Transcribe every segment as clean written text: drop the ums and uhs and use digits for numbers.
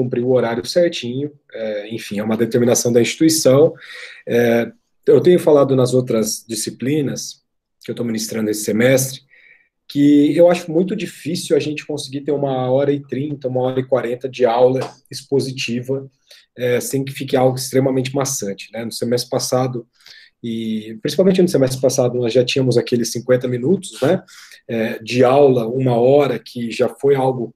cumprir o horário certinho, enfim, é uma determinação da instituição. Eu tenho falado nas outras disciplinas que eu estou ministrando esse semestre, que eu acho muito difícil a gente conseguir ter 1h30, 1h40 de aula expositiva, sem que fique algo extremamente maçante, né? No semestre passado, e principalmente no semestre passado, nós já tínhamos aqueles 50 minutos, né, de aula, 1 hora, que já foi algo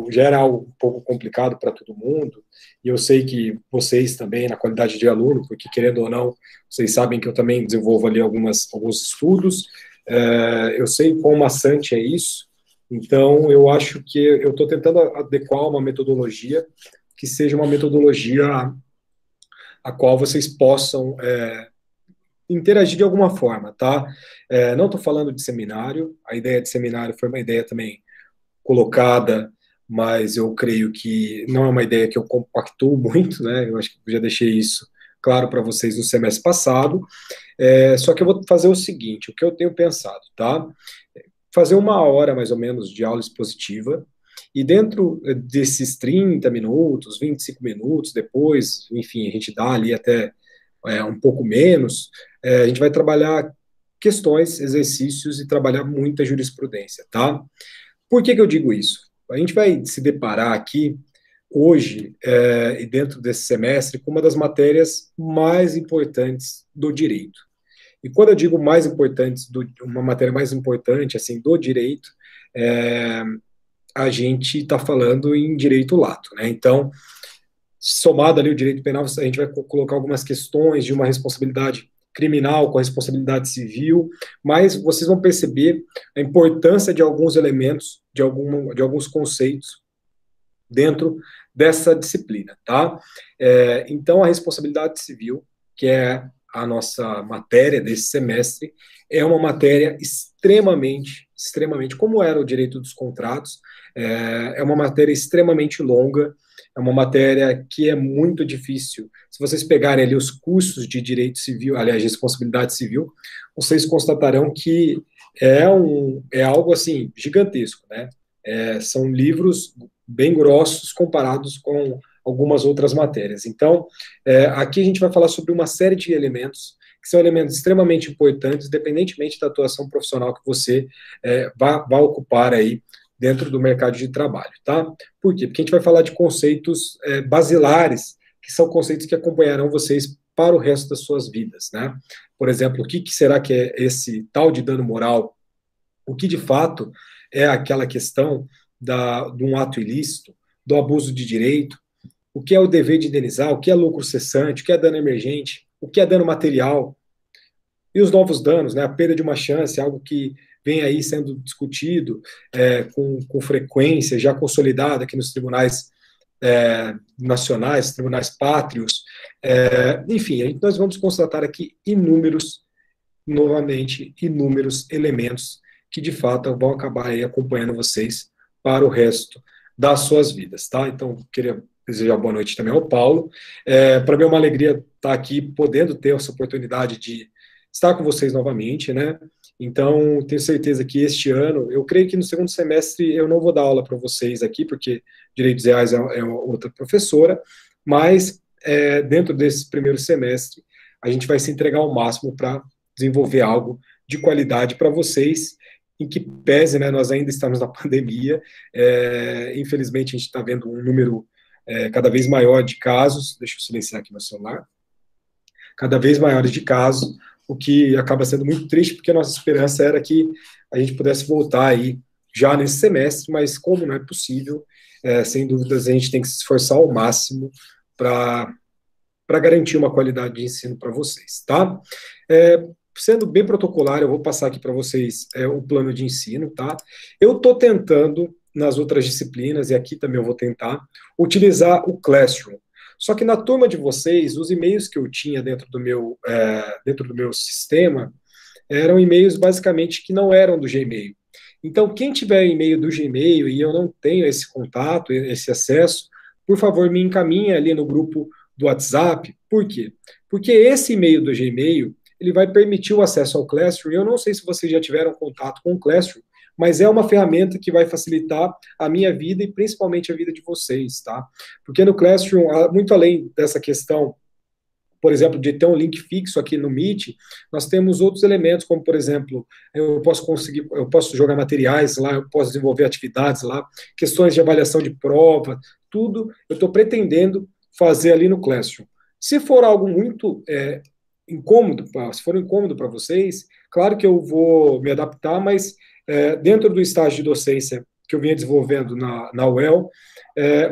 já era algo um pouco complicado para todo mundo, e eu sei que vocês também, na qualidade de aluno, porque querendo ou não, vocês sabem que eu também desenvolvo ali alguns estudos, eu sei quão maçante é isso, então eu acho que eu estou tentando adequar uma metodologia que seja uma metodologia a qual vocês possam interagir de alguma forma, tá? Não estou falando de seminário, a ideia de seminário foi uma ideia também colocada, mas eu creio que não é uma ideia que eu compactuo muito, né? Eu acho que eu já deixei isso claro para vocês no semestre passado, só que eu vou fazer o seguinte, o que eu tenho pensado, tá? Fazer 1 hora, mais ou menos, de aula expositiva, e dentro desses 30 minutos, 25 minutos, depois, enfim, a gente dá ali até um pouco menos, a gente vai trabalhar questões, exercícios e trabalhar muita jurisprudência, tá? Por que eu digo isso? A gente vai se deparar aqui, hoje, e dentro desse semestre, com uma das matérias mais importantes do direito. E quando eu digo mais importantes, uma matéria mais importante, assim, do direito, a gente está falando em direito lato, né? Então, somado ali o direito penal, a gente vai colocar algumas questões de uma responsabilidade criminal com a responsabilidade civil, mas vocês vão perceber a importância de alguns elementos, de alguns conceitos dentro dessa disciplina, tá? Então, a responsabilidade civil, que é a nossa matéria desse semestre, é uma matéria extremamente, como era o direito dos contratos, é uma matéria extremamente longa, é uma matéria que é muito difícil. Se vocês pegarem ali os cursos de direito civil, aliás, de responsabilidade civil, vocês constatarão que é algo assim gigantesco, né? São livros bem grossos comparados com algumas outras matérias. Então, aqui a gente vai falar sobre uma série de elementos que são elementos extremamente importantes, independentemente da atuação profissional que você vai ocupar aí dentro do mercado de trabalho, tá? Por quê? Porque a gente vai falar de conceitos basilares, que são conceitos que acompanharão vocês para o resto das suas vidas, né? Por exemplo, o que será que é esse tal de dano moral? O que, de fato, é aquela questão de um ato ilícito, do abuso de direito, o que é o dever de indenizar, o que é lucro cessante, o que é dano emergente, o que é dano material, e os novos danos, né? A perda de uma chance, algo que vem aí sendo discutido com frequência, já consolidado aqui nos tribunais nacionais, tribunais pátrios, enfim, nós vamos constatar aqui inúmeros elementos que de fato vão acabar aí acompanhando vocês para o resto das suas vidas, tá? Então, queria desejar boa noite também ao Paulo. Para mim é uma alegria estar aqui, podendo ter essa oportunidade de estar com vocês novamente, né? Então, tenho certeza que este ano, eu creio que no segundo semestre eu não vou dar aula para vocês aqui, porque Direitos Reais é outra professora, mas dentro desse primeiro semestre, a gente vai se entregar ao máximo para desenvolver algo de qualidade para vocês, em que pese, né, nós ainda estamos na pandemia, infelizmente a gente está vendo um número cada vez maior de casos, deixa eu silenciar aqui meu celular, cada vez maiores de casos, o que acaba sendo muito triste, porque a nossa esperança era que a gente pudesse voltar aí já nesse semestre, mas como não é possível, sem dúvidas a gente tem que se esforçar ao máximo para garantir uma qualidade de ensino para vocês, tá? Sendo bem protocolar, eu vou passar aqui para vocês o plano de ensino, tá? Eu estou tentando, nas outras disciplinas, e aqui também eu vou tentar, utilizar o Classroom. Só que na turma de vocês, os e-mails que eu tinha dentro do meu sistema eram e-mails basicamente que não eram do Gmail. Então, quem tiver e-mail do Gmail e eu não tenho esse contato, esse acesso, por favor, me encaminhe ali no grupo do WhatsApp. Por quê? Porque esse e-mail do Gmail, ele vai permitir o acesso ao Classroom, e eu não sei se vocês já tiveram contato com o Classroom, mas é uma ferramenta que vai facilitar a minha vida e principalmente a vida de vocês, tá? Porque no Classroom, muito além dessa questão, por exemplo, de ter um link fixo aqui no Meet, nós temos outros elementos, como, por exemplo, eu posso jogar materiais lá, eu posso desenvolver atividades lá, questões de avaliação de prova, tudo eu estou pretendendo fazer ali no Classroom. Se for algo muito incômodo, se for incômodo para vocês, claro que eu vou me adaptar, mas dentro do estágio de docência que eu vinha desenvolvendo na UEL,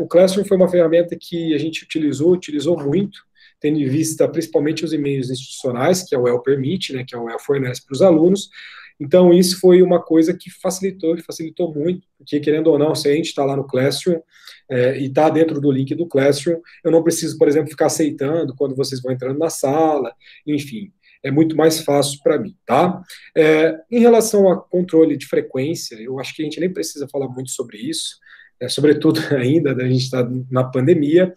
o Classroom foi uma ferramenta que a gente utilizou muito, tendo em vista principalmente os e-mails institucionais, que a UEL permite, né, que a UEL fornece para os alunos. Então, isso foi uma coisa que facilitou muito, porque, querendo ou não, se a gente está lá no Classroom e está dentro do link do Classroom, eu não preciso, por exemplo, ficar aceitando quando vocês vão entrando na sala, enfim, é muito mais fácil para mim, tá? Em relação a controle de frequência, eu acho que a gente nem precisa falar muito sobre isso, sobretudo ainda, a gente está na pandemia.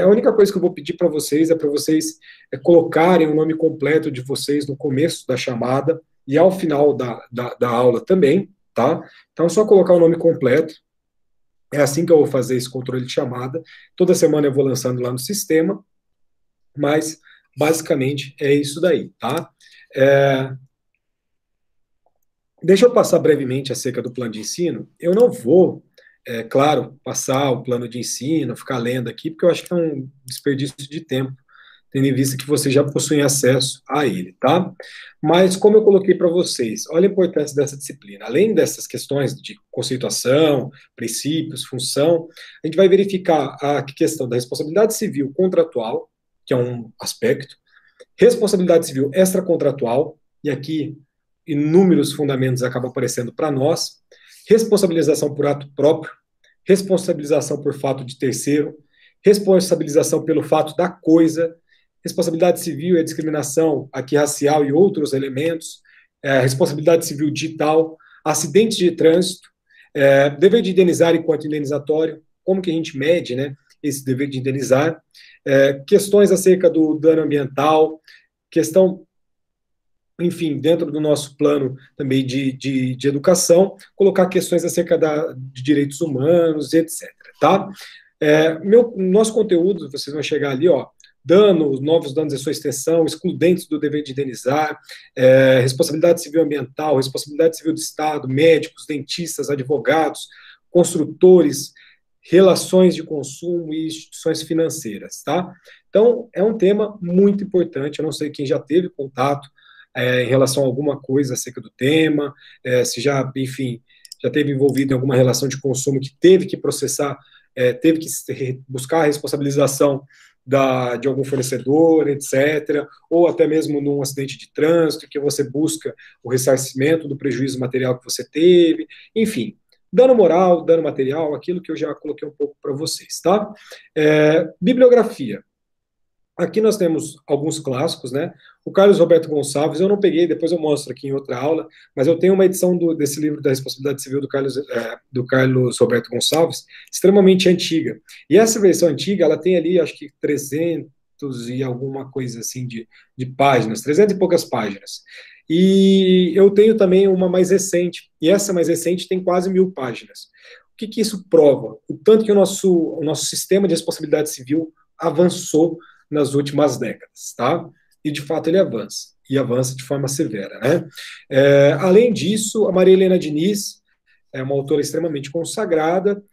A única coisa que eu vou pedir para vocês é para vocês colocarem o nome completo de vocês no começo da chamada e ao final da aula também, tá? Então, é só colocar o nome completo. É assim que eu vou fazer esse controle de chamada. Toda semana eu vou lançando lá no sistema, mas basicamente é isso daí, tá? Deixa eu passar brevemente acerca do plano de ensino. Eu não vou, claro, passar o plano de ensino, ficar lendo aqui, porque eu acho que é um desperdício de tempo, tendo em vista que vocês já possuem acesso a ele, tá? Mas, como eu coloquei para vocês, olha a importância dessa disciplina. Além dessas questões de conceituação, princípios, função, a gente vai verificar a questão da responsabilidade civil contratual, que é um aspecto, responsabilidade civil extracontratual, e aqui inúmeros fundamentos acabam aparecendo para nós, responsabilização por ato próprio, responsabilização por fato de terceiro, responsabilização pelo fato da coisa, responsabilidade civil e a discriminação aqui racial e outros elementos, responsabilidade civil digital, acidentes de trânsito, dever de indenizar enquanto indenizatório, como que a gente mede, né, esse dever de indenizar, questões acerca do dano ambiental, questão, enfim, dentro do nosso plano também de educação, colocar questões acerca de direitos humanos, etc. Tá? Nosso conteúdo, vocês vão chegar ali, ó, danos, novos danos em sua extensão, excludentes do dever de indenizar, responsabilidade civil ambiental, responsabilidade civil do Estado, médicos, dentistas, advogados, construtores, relações de consumo e instituições financeiras, tá? Então, é um tema muito importante, eu não sei quem já teve contato em relação a alguma coisa acerca do tema, se já, enfim, já teve envolvido em alguma relação de consumo que teve que processar, teve que buscar a responsabilização de algum fornecedor, etc., ou até mesmo num acidente de trânsito, que você busca o ressarcimento do prejuízo material que você teve, enfim, dano moral, dano material, aquilo que eu já coloquei um pouco para vocês, tá? Bibliografia. Aqui nós temos alguns clássicos, né? O Carlos Roberto Gonçalves, eu não peguei, depois eu mostro aqui em outra aula, mas eu tenho uma edição desse livro da responsabilidade civil do Carlos Roberto Gonçalves, extremamente antiga. E essa versão antiga, ela tem ali, acho que 300 e alguma coisa assim de páginas, 300 e poucas páginas. E eu tenho também uma mais recente, e essa mais recente tem quase 1000 páginas. O que isso prova? O tanto que o nosso sistema de responsabilidade civil avançou nas últimas décadas, tá? E, de fato, ele avança, e avança de forma severa, né? Além disso, a Maria Helena Diniz é uma autora extremamente consagrada,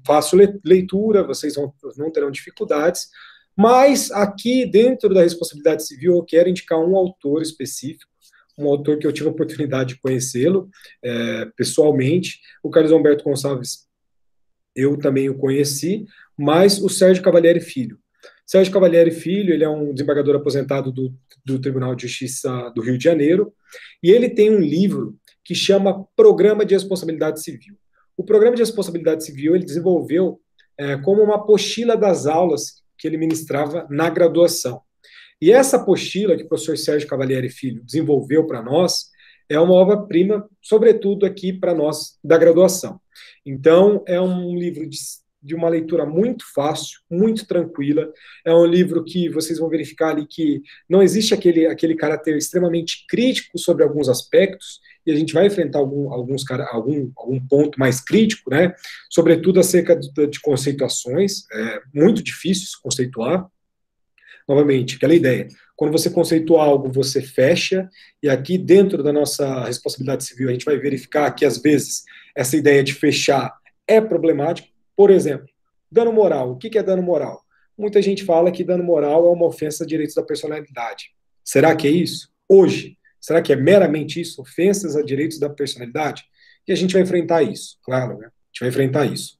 fácil leitura, vocês não terão dificuldades, mas aqui, dentro da responsabilidade civil, eu quero indicar um autor específico, um autor que eu tive a oportunidade de conhecê-lo pessoalmente, o Carlos Humberto Gonçalves, eu também o conheci, mas o Sérgio Cavalieri Filho. Sérgio Cavalieri Filho, ele é um desembargador aposentado do Tribunal de Justiça do Rio de Janeiro, e ele tem um livro que chama Programa de Responsabilidade Civil. O Programa de Responsabilidade Civil ele desenvolveu como uma apostila das aulas que ele ministrava na graduação. E essa apostila que o professor Sérgio Cavalieri Filho desenvolveu para nós é uma obra-prima, sobretudo aqui para nós da graduação. Então, é um livro de uma leitura muito fácil, muito tranquila. É um livro que vocês vão verificar ali que não existe aquele caráter extremamente crítico sobre alguns aspectos, e a gente vai enfrentar algum ponto mais crítico, né? Sobretudo acerca de conceituações. É muito difícil se conceituar. Novamente, aquela ideia. Quando você conceitua algo, você fecha, e aqui dentro da nossa responsabilidade civil, a gente vai verificar que, às vezes, essa ideia de fechar é problemática. Por exemplo, dano moral. O que é dano moral? Muita gente fala que dano moral é uma ofensa a direitos da personalidade. Será que é isso? Hoje, será que é meramente isso? Ofensas a direitos da personalidade? E a gente vai enfrentar isso, claro, né? A gente vai enfrentar isso.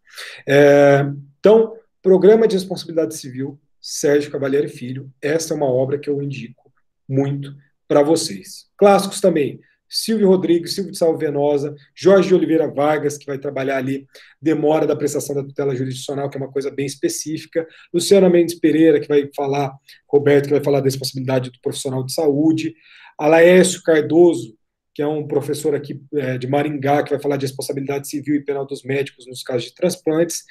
Então, Programa de Responsabilidade Civil, Sérgio Cavalieri Filho. Essa é uma obra que eu indico muito para vocês. Clássicos também. Silvio Rodrigues, Silvio de Salvo Venosa, Jorge de Oliveira Vargas, que vai trabalhar ali demora da prestação da tutela jurisdicional, que é uma coisa bem específica. Luciana Mendes Pereira, que vai falar, Roberto, que vai falar da responsabilidade do profissional de saúde. Alaécio Cardoso, que é um professor aqui de Maringá, que vai falar de responsabilidade civil e penal dos médicos nos casos de transplantes.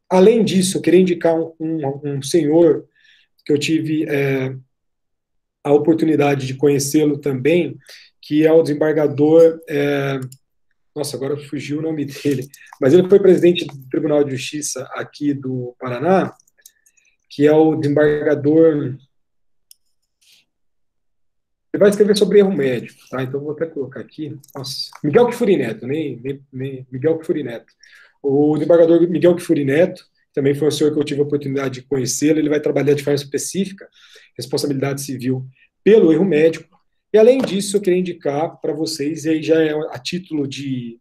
Além disso, eu queria indicar um senhor que eu tive a oportunidade de conhecê-lo também, que é o desembargador. Nossa, agora fugiu o nome dele, mas ele foi presidente do Tribunal de Justiça aqui do Paraná, que é o desembargador. Ele vai escrever sobre erro médico, tá? Então vou até colocar aqui. Nossa, Miguel Kfouri Neto, nem Miguel Kfouri Neto. O desembargador Miguel Kfouri Neto também foi um senhor que eu tive a oportunidade de conhecê-lo. Ele vai trabalhar de forma específica responsabilidade civil pelo erro médico. E além disso, eu queria indicar para vocês, e aí já é a título de.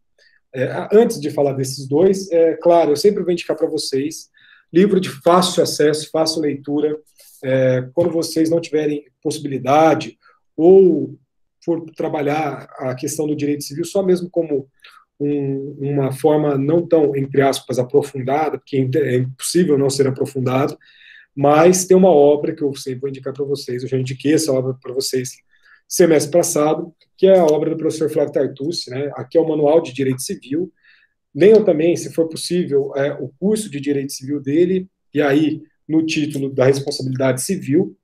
Antes de falar desses dois, claro, eu sempre vou indicar para vocês livro de fácil acesso, fácil leitura. Quando vocês não tiverem possibilidade ou for trabalhar a questão do direito civil só mesmo como uma forma não tão, entre aspas, aprofundada, porque é impossível não ser aprofundado, mas tem uma obra que eu sempre vou indicar para vocês, eu já indiquei essa obra para vocês semestre passado, que é a obra do professor Flávio Tartucci, né? Aqui é o Manual de Direito Civil. Leiam também, se for possível, o curso de Direito Civil dele, e aí no título da responsabilidade civil.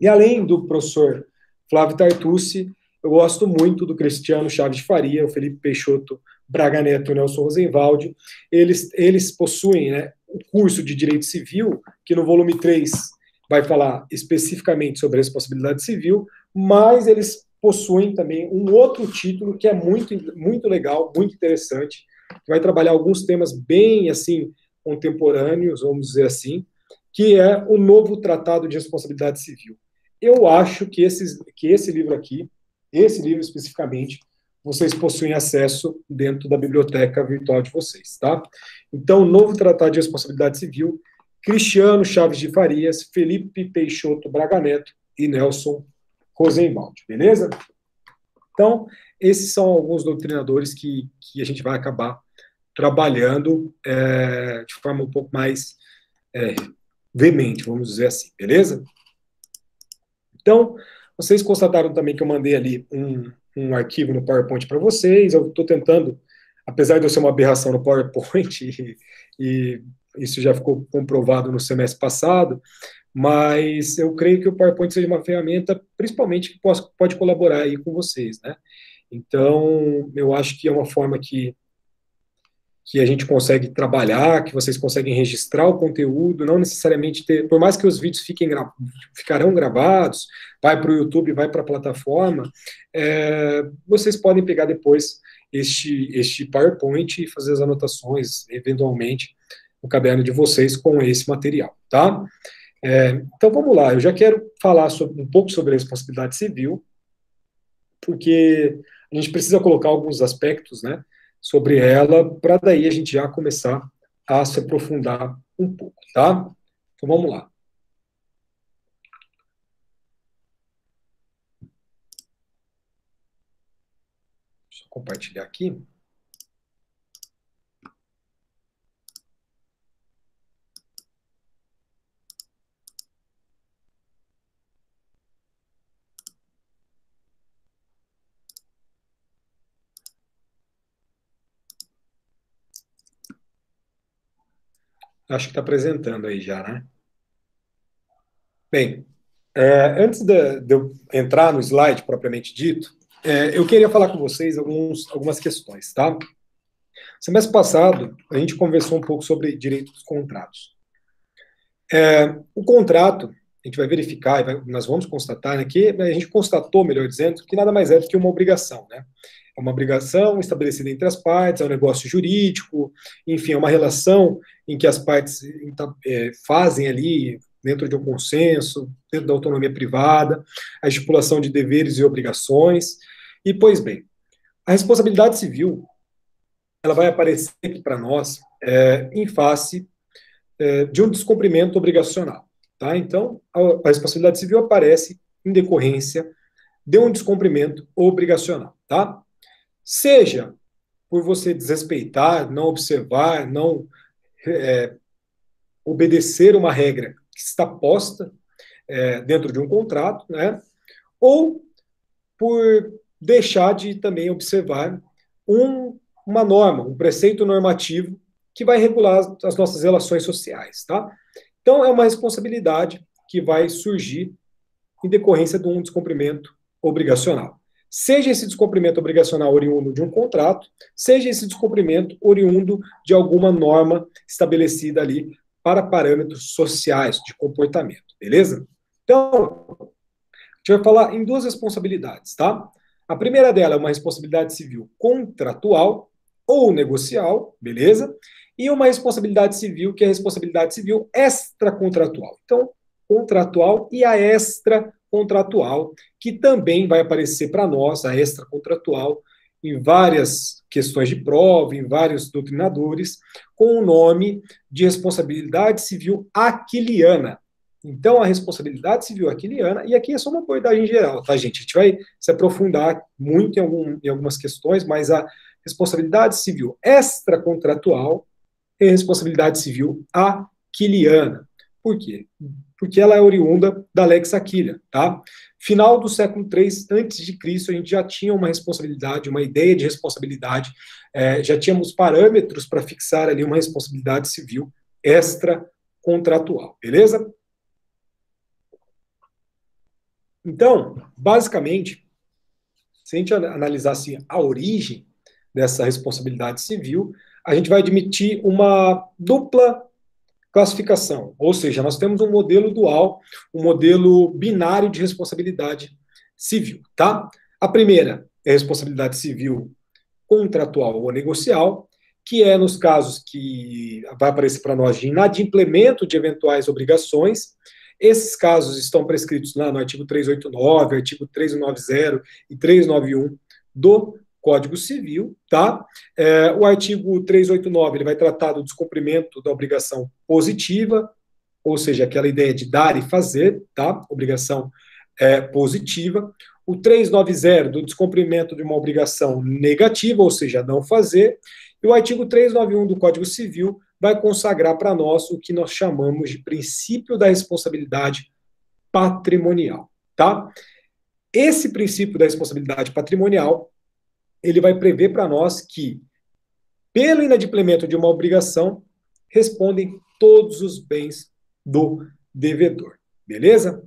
E além do professor Flávio Tartucci, eu gosto muito do Cristiano Chaves de Faria, o Felipe Peixoto Braga Neto e o Nelson Rosenwald. Eles possuem, né, o curso de Direito Civil, que no volume 3 vai falar especificamente sobre a responsabilidade civil, mas eles possuem também um outro título que é muito, muito legal, muito interessante, que vai trabalhar alguns temas bem assim contemporâneos, vamos dizer assim, que é o novo Tratado de Responsabilidade Civil. Eu acho que esse livro aqui, esse livro especificamente, vocês possuem acesso dentro da biblioteca virtual de vocês, tá? Então, Novo Tratado de Responsabilidade Civil, Cristiano Chaves de Farias, Felipe Peixoto Braga Neto e Nelson Rosenwald, beleza? Então, esses são alguns doutrinadores que a gente vai acabar trabalhando de forma um pouco mais veemente, vamos dizer assim, beleza? Então, vocês constataram também que eu mandei ali um arquivo no PowerPoint para vocês. Eu estou tentando, apesar de eu ser uma aberração no PowerPoint, e isso já ficou comprovado no semestre passado, mas eu creio que o PowerPoint seja uma ferramenta, principalmente, que pode colaborar aí com vocês, né? Então, eu acho que é uma forma que a gente consegue trabalhar, que vocês conseguem registrar o conteúdo, não necessariamente ter, por mais que os vídeos ficarão gravados, vai para o YouTube, vai para a plataforma, vocês podem pegar depois este PowerPoint e fazer as anotações, eventualmente, no caderno de vocês com esse material, tá? Então vamos lá, eu já quero falar um pouco sobre a responsabilidade civil, porque a gente precisa colocar alguns aspectos, né, sobre ela, para daí a gente já começar a se aprofundar um pouco, tá? Então vamos lá. Deixa eu compartilhar aqui. Acho que está apresentando aí já, né? Bem, antes de eu entrar no slide propriamente dito, eu queria falar com vocês algumas questões, tá? Semestre passado, a gente conversou um pouco sobre direito dos contratos. O contrato, a gente vai verificar, nós vamos constatar, né, que a gente constatou, melhor dizendo, que nada mais é do que uma obrigação, né? É uma obrigação estabelecida entre as partes, é um negócio jurídico, enfim, é uma relação em que as partes fazem ali, dentro de um consenso, dentro da autonomia privada, a estipulação de deveres e obrigações. E, pois bem, a responsabilidade civil, ela vai aparecer aqui para nós em face de um descumprimento obrigacional. Tá? Então, a responsabilidade civil aparece em decorrência de um descumprimento obrigacional. Tá? Seja por você desrespeitar, não observar, não obedecer uma regra que está posta dentro de um contrato, né? Ou por deixar de também observar uma norma, um preceito normativo que vai regular as nossas relações sociais, tá? Então, é uma responsabilidade que vai surgir em decorrência de um descumprimento obrigacional. Seja esse descumprimento obrigacional oriundo de um contrato, seja esse descumprimento oriundo de alguma norma estabelecida ali para parâmetros sociais de comportamento, beleza? Então, a gente vai falar em duas responsabilidades, tá? A primeira dela é uma responsabilidade civil contratual ou negocial, beleza? E uma responsabilidade civil, que é a responsabilidade civil extracontratual. Então, contratual e a extracontratual, que também vai aparecer para nós, a extracontratual, em várias questões de prova, em vários doutrinadores, com o nome de responsabilidade civil aquiliana. Então, a responsabilidade civil aquiliana, e aqui é só uma abordagem geral, tá, gente? A gente vai se aprofundar muito em algumas questões, mas a responsabilidade civil extracontratual é a responsabilidade civil aquiliana. Por quê? Porque ela é oriunda da Lex Aquilia, tá? Final do século III a.C., a gente já tinha uma responsabilidade, uma ideia de responsabilidade, já tínhamos parâmetros para fixar ali uma responsabilidade civil extracontratual, beleza? Então, basicamente, se a gente analisasse a origem dessa responsabilidade civil, a gente vai admitir uma dupla classificação, ou seja, nós temos um modelo dual, um modelo binário de responsabilidade civil, tá? A primeira é a responsabilidade civil contratual ou negocial, que é nos casos que vai aparecer para nós de inadimplemento de eventuais obrigações. Esses casos estão prescritos lá no artigo 389, artigo 390 e 391 do Código Civil, tá? O artigo 389 ele vai tratar do descumprimento da obrigação positiva, ou seja, aquela ideia de dar e fazer, tá? Obrigação positiva. O 390 do descumprimento de uma obrigação negativa, ou seja, não fazer. E o artigo 391 do Código Civil vai consagrar para nós o que nós chamamos de princípio da responsabilidade patrimonial, tá? Esse princípio da responsabilidade patrimonial ele vai prever para nós que, pelo inadimplemento de uma obrigação, respondem todos os bens do devedor. Beleza?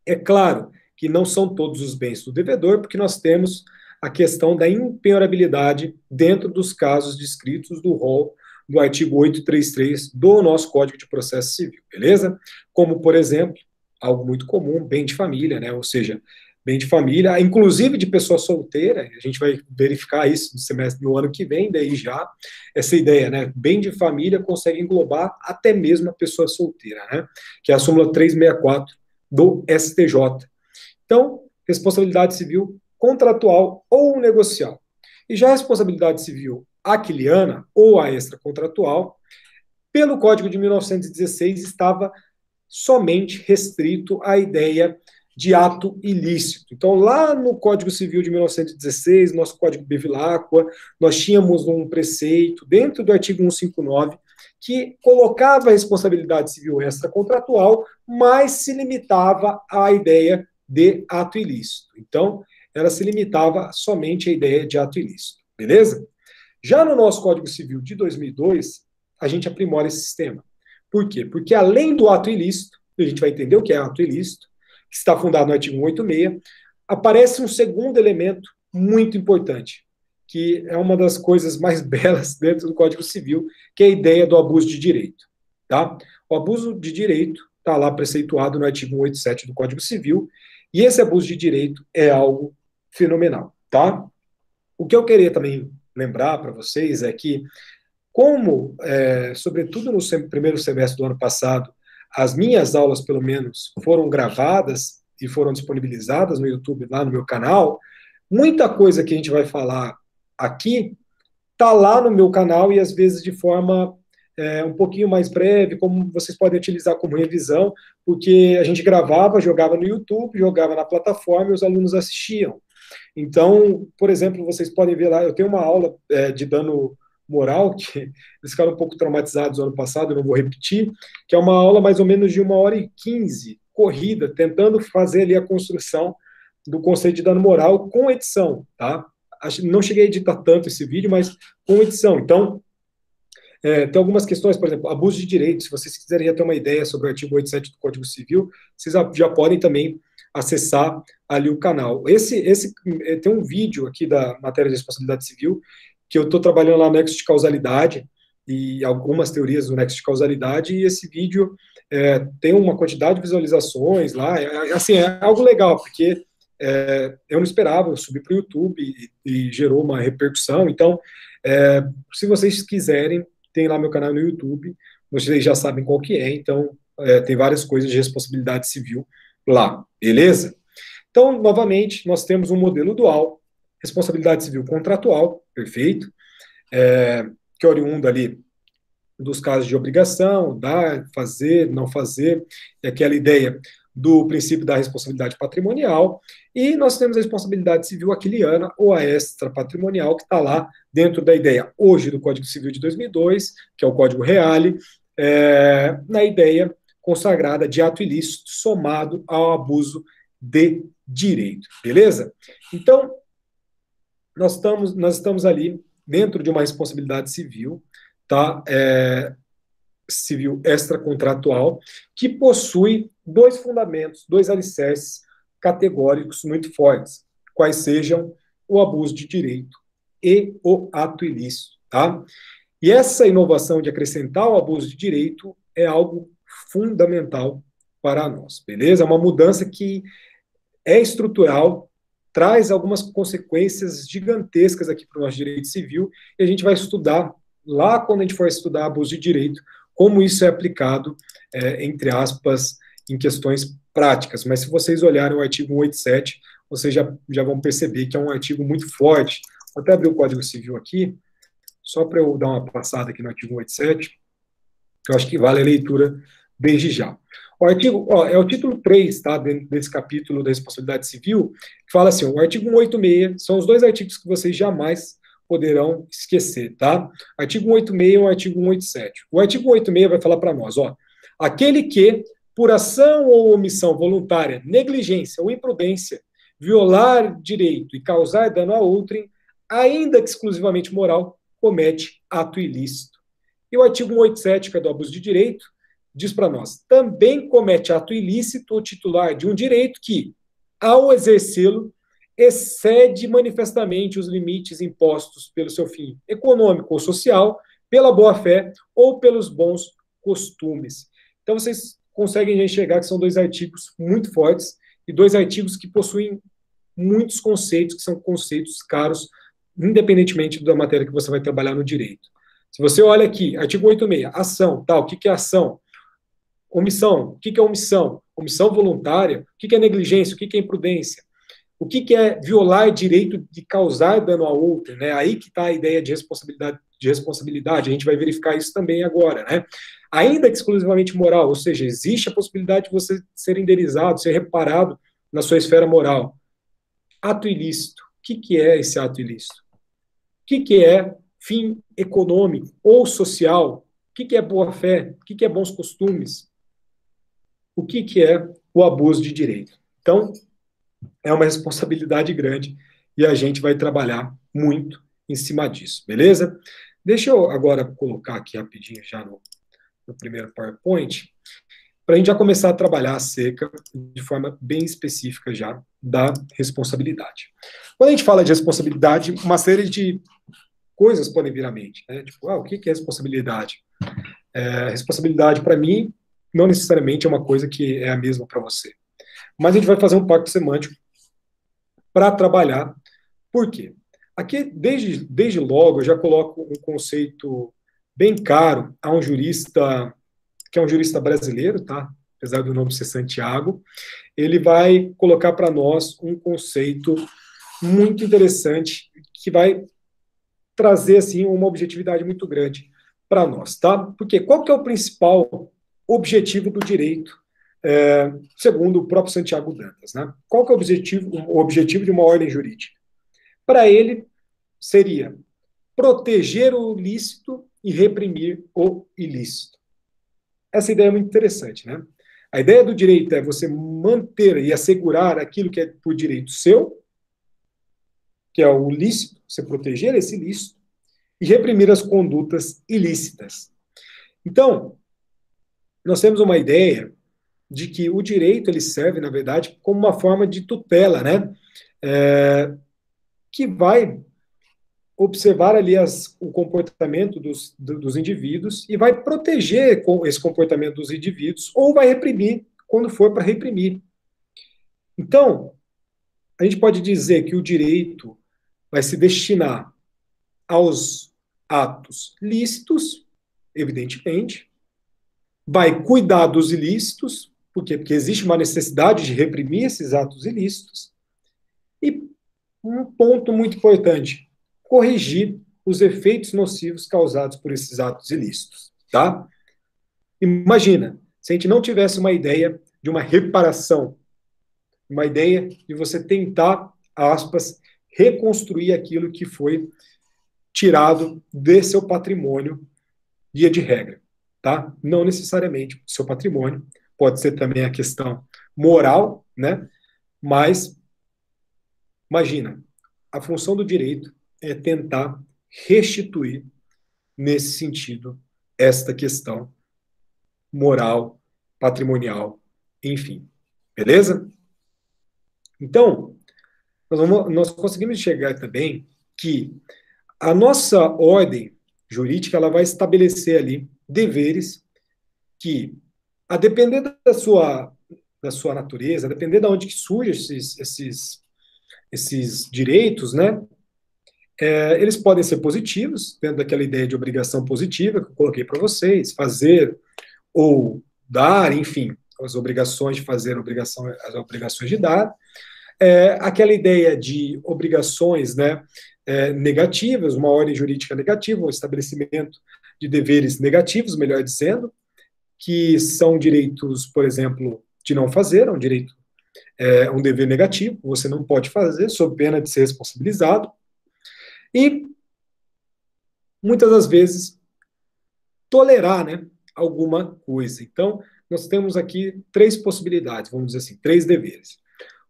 É claro que não são todos os bens do devedor, porque nós temos a questão da impenhorabilidade dentro dos casos descritos do rol do artigo 833 do nosso Código de Processo Civil, beleza? Como, por exemplo, algo muito comum, bem de família, né? Ou seja, bem de família, inclusive de pessoa solteira, a gente vai verificar isso no semestre do ano que vem, daí já, essa ideia, né, bem de família consegue englobar até mesmo a pessoa solteira, né, que é a súmula 364 do STJ. Então, responsabilidade civil contratual ou negocial. E já a responsabilidade civil aquiliana ou a extracontratual, pelo Código de 1916, estava somente restrito à ideia de ato ilícito. Então, lá no Código Civil de 1916, nosso Código Bevilacqua, nós tínhamos um preceito dentro do artigo 159 que colocava a responsabilidade civil extracontratual, mas se limitava à ideia de ato ilícito. Então, ela se limitava somente à ideia de ato ilícito, beleza? Já no nosso Código Civil de 2002, a gente aprimora esse sistema. Por quê? Porque além do ato ilícito, a gente vai entender o que é ato ilícito, que está fundado no artigo 186, aparece um segundo elemento muito importante, que é uma das coisas mais belas dentro do Código Civil, que é a ideia do abuso de direito. Tá? O abuso de direito está lá preceituado no artigo 187 do Código Civil, e esse abuso de direito é algo fenomenal. Tá? O que eu queria também lembrar para vocês é que, como, sobretudo no primeiro semestre do ano passado, as minhas aulas, pelo menos, foram gravadas e foram disponibilizadas no YouTube, lá no meu canal, muita coisa que a gente vai falar aqui está lá no meu canal e, às vezes, de forma um pouquinho mais breve, como vocês podem utilizar como revisão, porque a gente gravava, jogava no YouTube, jogava na plataforma e os alunos assistiam. Então, por exemplo, vocês podem ver lá, eu tenho uma aula de dano moral, que eles ficaram um pouco traumatizados no ano passado, eu não vou repetir, que é uma aula mais ou menos de 1h15, corrida, tentando fazer ali a construção do conceito de dano moral com edição, tá? Não cheguei a editar tanto esse vídeo, mas com edição. Então, tem algumas questões, por exemplo, abuso de direito. Se vocês quiserem ter uma ideia sobre o artigo 87 do Código Civil, vocês já podem também acessar ali o canal. Tem um vídeo aqui da matéria de responsabilidade civil, que eu estou trabalhando lá no nexo de causalidade, e algumas teorias do nexo de causalidade, e esse vídeo tem uma quantidade de visualizações lá, assim, é algo legal, porque eu não esperava, eu subi para o YouTube e gerou uma repercussão. Então, se vocês quiserem, tem lá meu canal no YouTube, vocês já sabem qual que é, então tem várias coisas de responsabilidade civil lá, beleza? Então, novamente, nós temos um modelo dual, responsabilidade civil contratual, perfeito, que é oriundo ali dos casos de obrigação, dar, fazer, não fazer, aquela ideia do princípio da responsabilidade patrimonial, e nós temos a responsabilidade civil aquiliana, ou a extrapatrimonial, que está lá dentro da ideia hoje do Código Civil de 2002, que é o Código Reale, na ideia consagrada de ato ilícito somado ao abuso de direito, beleza? Então, nós estamos ali dentro de uma responsabilidade civil, tá? Civil extracontratual, que possui dois fundamentos, dois alicerces categóricos muito fortes, quais sejam o abuso de direito e o ato ilícito, tá? E essa inovação de acrescentar o abuso de direito é algo fundamental para nós, beleza? É uma mudança que é estrutural, traz algumas consequências gigantescas aqui para o nosso direito civil, e a gente vai estudar, lá quando a gente for estudar abuso de direito, como isso é aplicado, entre aspas, em questões práticas. Mas se vocês olharem o artigo 187, vocês já vão perceber que é um artigo muito forte. Vou até abrir o Código Civil aqui, só para eu dar uma passada aqui no artigo 187, que eu acho que vale a leitura desde já. O artigo, é o título 3, tá, desse capítulo da responsabilidade civil, que fala assim, o artigo 186, são os dois artigos que vocês jamais poderão esquecer, tá? Artigo 186 e o artigo 187. O artigo 186 vai falar para nós, aquele que, por ação ou omissão voluntária, negligência ou imprudência, violar direito e causar dano a outrem, ainda que exclusivamente moral, comete ato ilícito. E o artigo 187, que é do abuso de direito, diz para nós, também comete ato ilícito o titular de um direito que, ao exercê-lo, excede manifestamente os limites impostos pelo seu fim econômico ou social, pela boa-fé ou pelos bons costumes. Então, vocês conseguem enxergar que são dois artigos muito fortes e dois artigos que possuem muitos conceitos, que são conceitos caros, independentemente da matéria que você vai trabalhar no direito. Se você olha aqui, artigo 186, ação, tal, o que é ação? Omissão, o que é omissão? Omissão voluntária, o que é negligência, o que é imprudência? O que é violar direito de causar dano a outro, né? Aí que está a ideia de responsabilidade, a gente vai verificar isso também agora, né? Ainda que exclusivamente moral, ou seja, existe a possibilidade de você ser indenizado, ser reparado na sua esfera moral. Ato ilícito, o que é esse ato ilícito? O que é fim econômico ou social? O que é boa-fé? O que é bons costumes? O que é o abuso de direito? Então, é uma responsabilidade grande e a gente vai trabalhar muito em cima disso, beleza? Deixa eu agora colocar aqui rapidinho já no primeiro PowerPoint, para a gente já começar a trabalhar acerca, de forma bem específica já, da responsabilidade. Quando a gente fala de responsabilidade, uma série de coisas podem vir à mente, né? Tipo, o que é responsabilidade? Responsabilidade, para mim, não necessariamente é uma coisa que é a mesma para você. Mas a gente vai fazer um pacto semântico para trabalhar. Por quê? Aqui, desde logo, eu já coloco um conceito bem caro a um jurista, que é um jurista brasileiro, tá? Apesar do nome ser Santiago, ele vai colocar para nós um conceito muito interessante que vai trazer assim uma objetividade muito grande para nós, tá? Porque qual que é o principal objetivo do direito, segundo o próprio Santiago Dantas, né? Qual que é o objetivo de uma ordem jurídica? Para ele, seria proteger o lícito e reprimir o ilícito. Essa ideia é muito interessante, né? A ideia do direito é você manter e assegurar aquilo que é por direito seu, que é o lícito, você proteger esse lícito, e reprimir as condutas ilícitas. Então, nós temos uma ideia de que o direito ele serve, na verdade, como uma forma de tutela, né? Que vai observar ali o comportamento dos indivíduos e vai proteger esse comportamento dos indivíduos ou vai reprimir quando for para reprimir. Então, a gente pode dizer que o direito vai se destinar aos atos lícitos, evidentemente, vai cuidar dos ilícitos, por quê? Porque existe uma necessidade de reprimir esses atos ilícitos, e um ponto muito importante, corrigir os efeitos nocivos causados por esses atos ilícitos, tá? Imagina, se a gente não tivesse uma ideia de uma reparação, uma ideia de você tentar, aspas, reconstruir aquilo que foi tirado de seu patrimônio, via de regra, tá? Não necessariamente seu patrimônio, pode ser também a questão moral, né? Mas, imagina, a função do direito é tentar restituir, nesse sentido, esta questão moral, patrimonial, enfim. Beleza? Então, nós conseguimos enxergar também que a nossa ordem jurídica ela vai estabelecer ali deveres que, a depender da sua natureza, a depender de onde que surgem esses direitos, né? Eles podem ser positivos, dentro daquela ideia de obrigação positiva que eu coloquei para vocês, fazer ou dar, enfim, as obrigações de fazer, as obrigações de dar. Aquela ideia de obrigações, né, negativas, uma ordem jurídica negativa, um estabelecimento de deveres negativos, melhor dizendo, que são direitos, por exemplo, de não fazer, é um direito, um dever negativo, você não pode fazer, sob pena de ser responsabilizado, e muitas das vezes tolerar, né, alguma coisa. Então, nós temos aqui três possibilidades, vamos dizer assim, três deveres.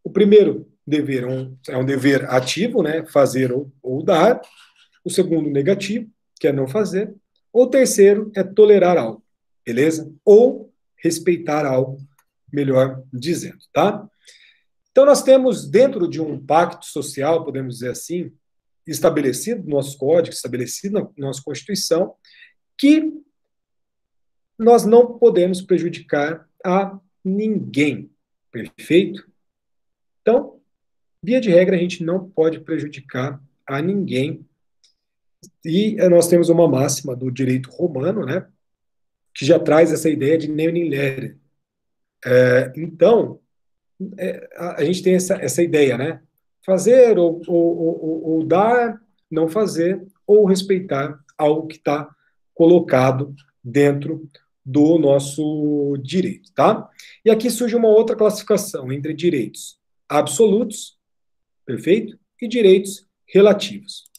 O primeiro dever é um dever ativo, né, fazer ou dar. O segundo, negativo, que é não fazer. O terceiro é tolerar algo, beleza? Ou respeitar algo, melhor dizendo, tá? Então, nós temos dentro de um pacto social, podemos dizer assim, estabelecido no nosso código, estabelecido na nossa Constituição, que nós não podemos prejudicar a ninguém, perfeito? Então, via de regra, a gente não pode prejudicar a ninguém. E nós temos uma máxima do direito romano, né, que já traz essa ideia de nem lere. Então, a gente tem essa ideia, né? Fazer ou dar, não fazer, ou respeitar algo que está colocado dentro do nosso direito, tá? E aqui surge uma outra classificação entre direitos absolutos, perfeito? E direitos relativos.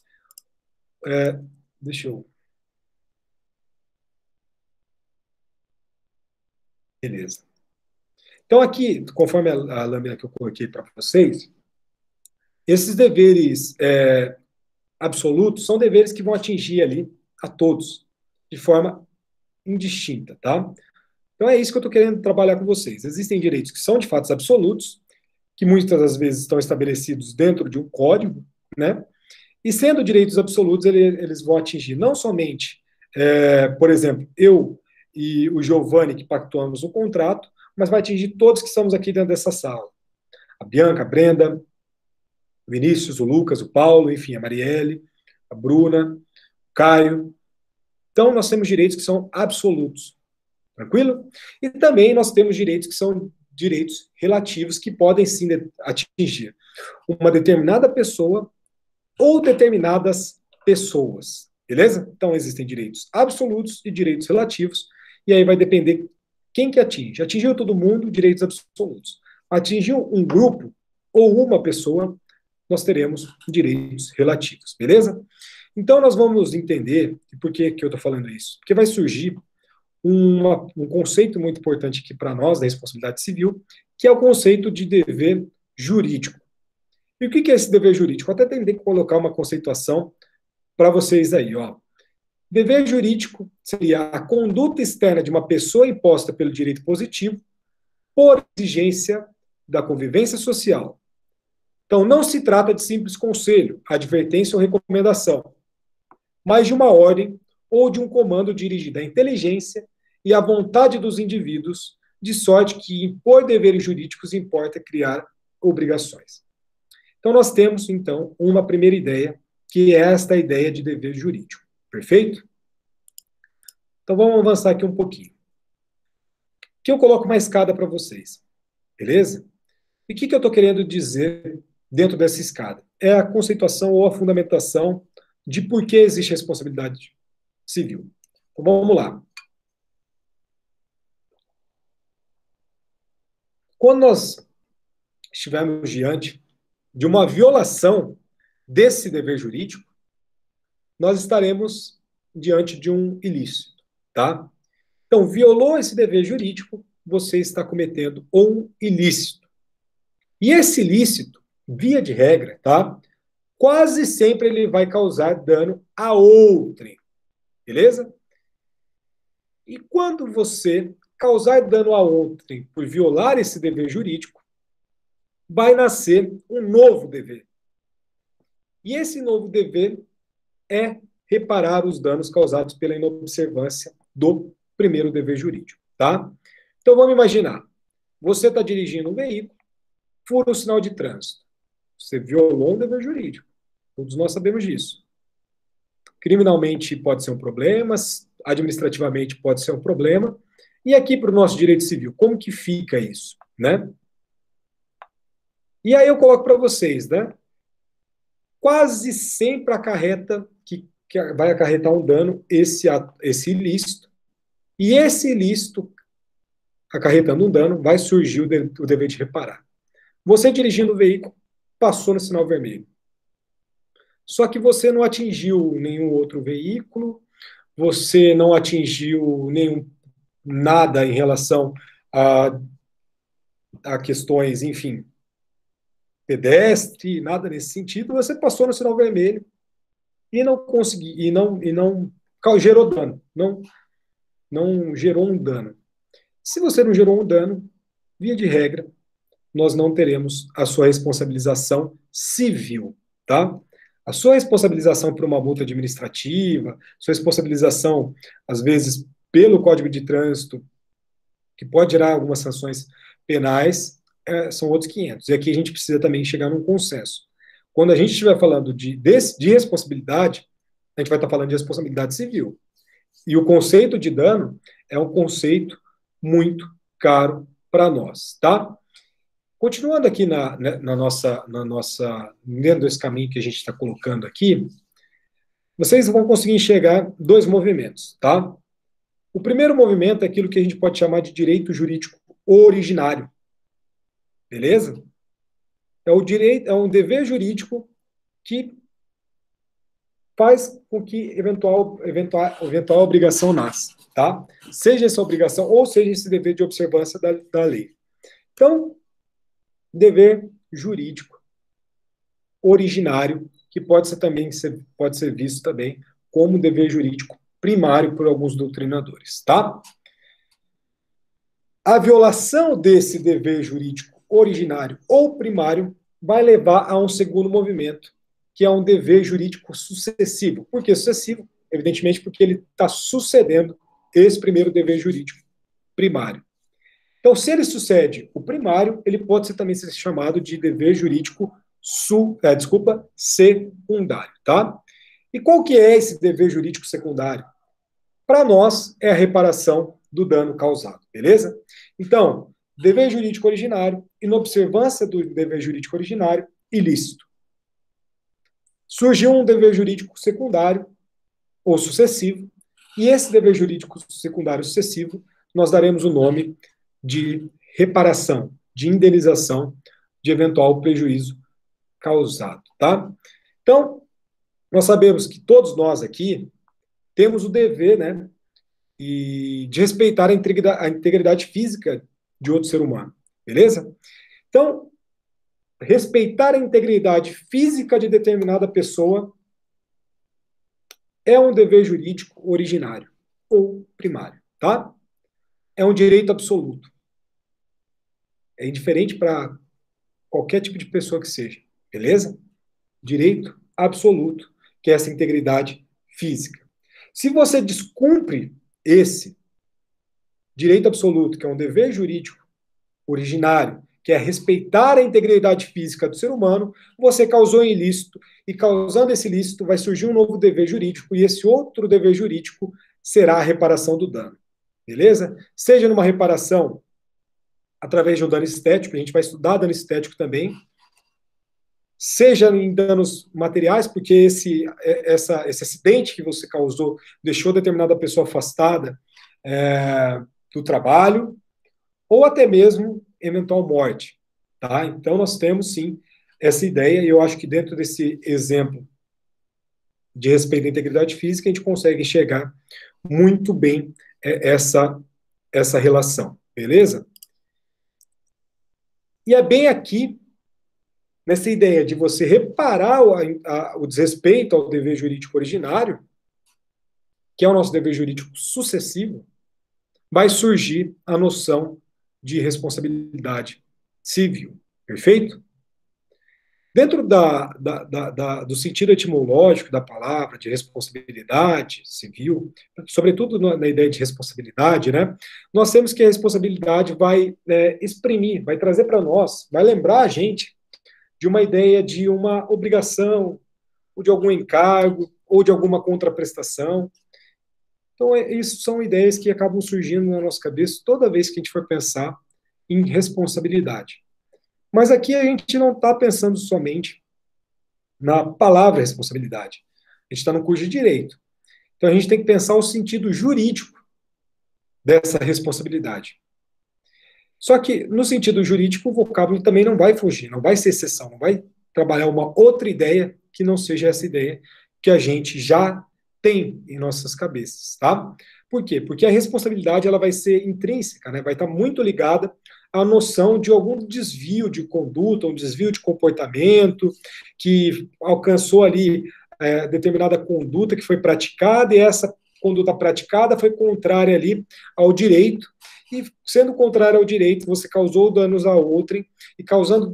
Deixa eu... Beleza. Então, aqui, conforme a lâmina que eu coloquei para vocês, esses deveres absolutos são deveres que vão atingir ali a todos, de forma indistinta, tá? Então é isso que eu estou querendo trabalhar com vocês. Existem direitos que são de fatos absolutos, que muitas das vezes estão estabelecidos dentro de um código, né? E sendo direitos absolutos, eles vão atingir não somente, por exemplo, eu e o Giovanni que pactuamos o contrato, mas vai atingir todos que estamos aqui dentro dessa sala. A Bianca, a Brenda, o Vinícius, o Lucas, o Paulo, enfim, a Marielle, a Bruna, o Caio. Então, nós temos direitos que são absolutos. Tranquilo? E também nós temos direitos que são direitos relativos, que podem sim atingir uma determinada pessoa ou determinadas pessoas. Beleza? Então, existem direitos absolutos e direitos relativos, e aí vai depender quem que atinge. Atingiu todo mundo, direitos absolutos. Atingiu um grupo ou uma pessoa, nós teremos direitos relativos. Beleza? Então, nós vamos entender, e por que eu estou falando isso? Porque vai surgir um conceito muito importante aqui para nós, da responsabilidade civil, que é o conceito de dever jurídico. E o que é esse dever jurídico? Eu até tentei colocar uma conceituação para vocês aí, ó. Dever jurídico seria a conduta externa de uma pessoa imposta pelo direito positivo por exigência da convivência social. Então, não se trata de simples conselho, advertência ou recomendação, mas de uma ordem ou de um comando dirigido à inteligência e à vontade dos indivíduos, de sorte que impor deveres jurídicos importa criar obrigações. Então, nós temos, então, uma primeira ideia, que é esta ideia de dever jurídico. Perfeito? Então, vamos avançar aqui um pouquinho. Aqui eu coloco uma escada para vocês. Beleza? E o que eu estou querendo dizer dentro dessa escada? É a conceituação ou a fundamentação de por que existe responsabilidade civil. Então, vamos lá. Quando nós estivermos diante de uma violação desse dever jurídico, nós estaremos diante de um ilícito, tá? Então, violou esse dever jurídico, você está cometendo um ilícito. E esse ilícito, via de regra, tá? Quase sempre ele vai causar dano a outrem, beleza? E quando você causar dano a outrem por violar esse dever jurídico, vai nascer um novo dever. E esse novo dever é reparar os danos causados pela inobservância do primeiro dever jurídico, tá? Então vamos imaginar, você está dirigindo um veículo, fura o sinal de trânsito. Você violou um dever jurídico. Todos nós sabemos disso. Criminalmente pode ser um problema, administrativamente pode ser um problema. E aqui para o nosso direito civil, como que fica isso, né? E aí eu coloco para vocês, né? Quase sempre acarreta, que vai acarretar um dano esse ilícito. E esse ilícito, acarretando um dano, vai surgir o dever de reparar. Você dirigindo o veículo, passou no sinal vermelho. Só que você não atingiu nenhum outro veículo, você não atingiu nada em relação a questões, enfim, pedestre, nada nesse sentido, você passou no sinal vermelho e não conseguiu, e não gerou dano, não gerou um dano. Se você não gerou um dano, via de regra, nós não teremos a sua responsabilização civil, tá? A sua responsabilização por uma multa administrativa, sua responsabilização, às vezes, pelo Código de Trânsito, que pode gerar algumas sanções penais, são outros 500. E aqui a gente precisa também chegar num consenso. Quando a gente estiver falando de responsabilidade, a gente vai estar falando de responsabilidade civil. E o conceito de dano é um conceito muito caro para nós, tá? Continuando aqui dentro desse caminho que a gente está colocando aqui, vocês vão conseguir enxergar dois movimentos, tá? O primeiro movimento é aquilo que a gente pode chamar de direito jurídico originário, beleza? É um dever jurídico que faz com que eventual obrigação nasça, tá? Seja essa obrigação ou seja esse dever de observância da lei. Então, dever jurídico originário, que pode ser visto também como dever jurídico primário por alguns doutrinadores, tá? A violação desse dever jurídico originário ou primário vai levar a um segundo movimento, que é um dever jurídico sucessivo. Por que sucessivo? Evidentemente porque ele está sucedendo esse primeiro dever jurídico primário. Então, se ele sucede o primário, ele pode também ser chamado de dever jurídico secundário, tá? E qual que é esse dever jurídico secundário? Para nós, é a reparação do dano causado, beleza? Então, dever jurídico originário, inobservância do dever jurídico originário, ilícito. Surgiu um dever jurídico secundário ou sucessivo, e esse dever jurídico secundário sucessivo, nós daremos o nome de reparação, de indenização de eventual prejuízo causado, tá? Então, nós sabemos que todos nós aqui temos o dever, né, de respeitar a integridade física de outro ser humano, beleza? Então, respeitar a integridade física de determinada pessoa é um dever jurídico originário ou primário, tá? É um direito absoluto. É indiferente para qualquer tipo de pessoa que seja, beleza? Direito absoluto, que é essa integridade física. Se você descumpre esse direito absoluto, que é um dever jurídico originário, que é respeitar a integridade física do ser humano, você causou um ilícito, e causando esse ilícito vai surgir um novo dever jurídico, e esse outro dever jurídico será a reparação do dano, beleza? Seja numa reparação através de um dano estético, a gente vai estudar dano estético também, seja em danos materiais, porque esse acidente que você causou deixou determinada pessoa afastada do trabalho, ou até mesmo eventual morte, tá? Então nós temos sim essa ideia, e eu acho que dentro desse exemplo de respeito à integridade física, a gente consegue enxergar muito bem essa relação, beleza? E é bem aqui, nessa ideia de você reparar o desrespeito ao dever jurídico originário, que é o nosso dever jurídico sucessivo, vai surgir a noção de responsabilidade civil. Perfeito? Dentro do sentido etimológico da palavra, de responsabilidade civil, sobretudo na ideia de responsabilidade, né, nós temos que a responsabilidade vai exprimir, vai trazer para nós, vai lembrar a gente de uma ideia de uma obrigação, ou de algum encargo, ou de alguma contraprestação. Então, isso são ideias que acabam surgindo na nossa cabeça toda vez que a gente for pensar em responsabilidade. Mas aqui a gente não está pensando somente na palavra responsabilidade. A gente está no curso de direito. Então a gente tem que pensar o sentido jurídico dessa responsabilidade. Só que no sentido jurídico o vocábulo também não vai fugir, não vai ser exceção, não vai trabalhar uma outra ideia que não seja essa ideia que a gente já tem em nossas cabeças, tá? Por quê? Porque a responsabilidade ela vai ser intrínseca, né? Vai estar muito ligada à noção de algum desvio de conduta, um desvio de comportamento que alcançou ali determinada conduta que foi praticada, e essa conduta praticada foi contrária ali ao direito, e sendo contrária ao direito, você causou danos a outrem, e causando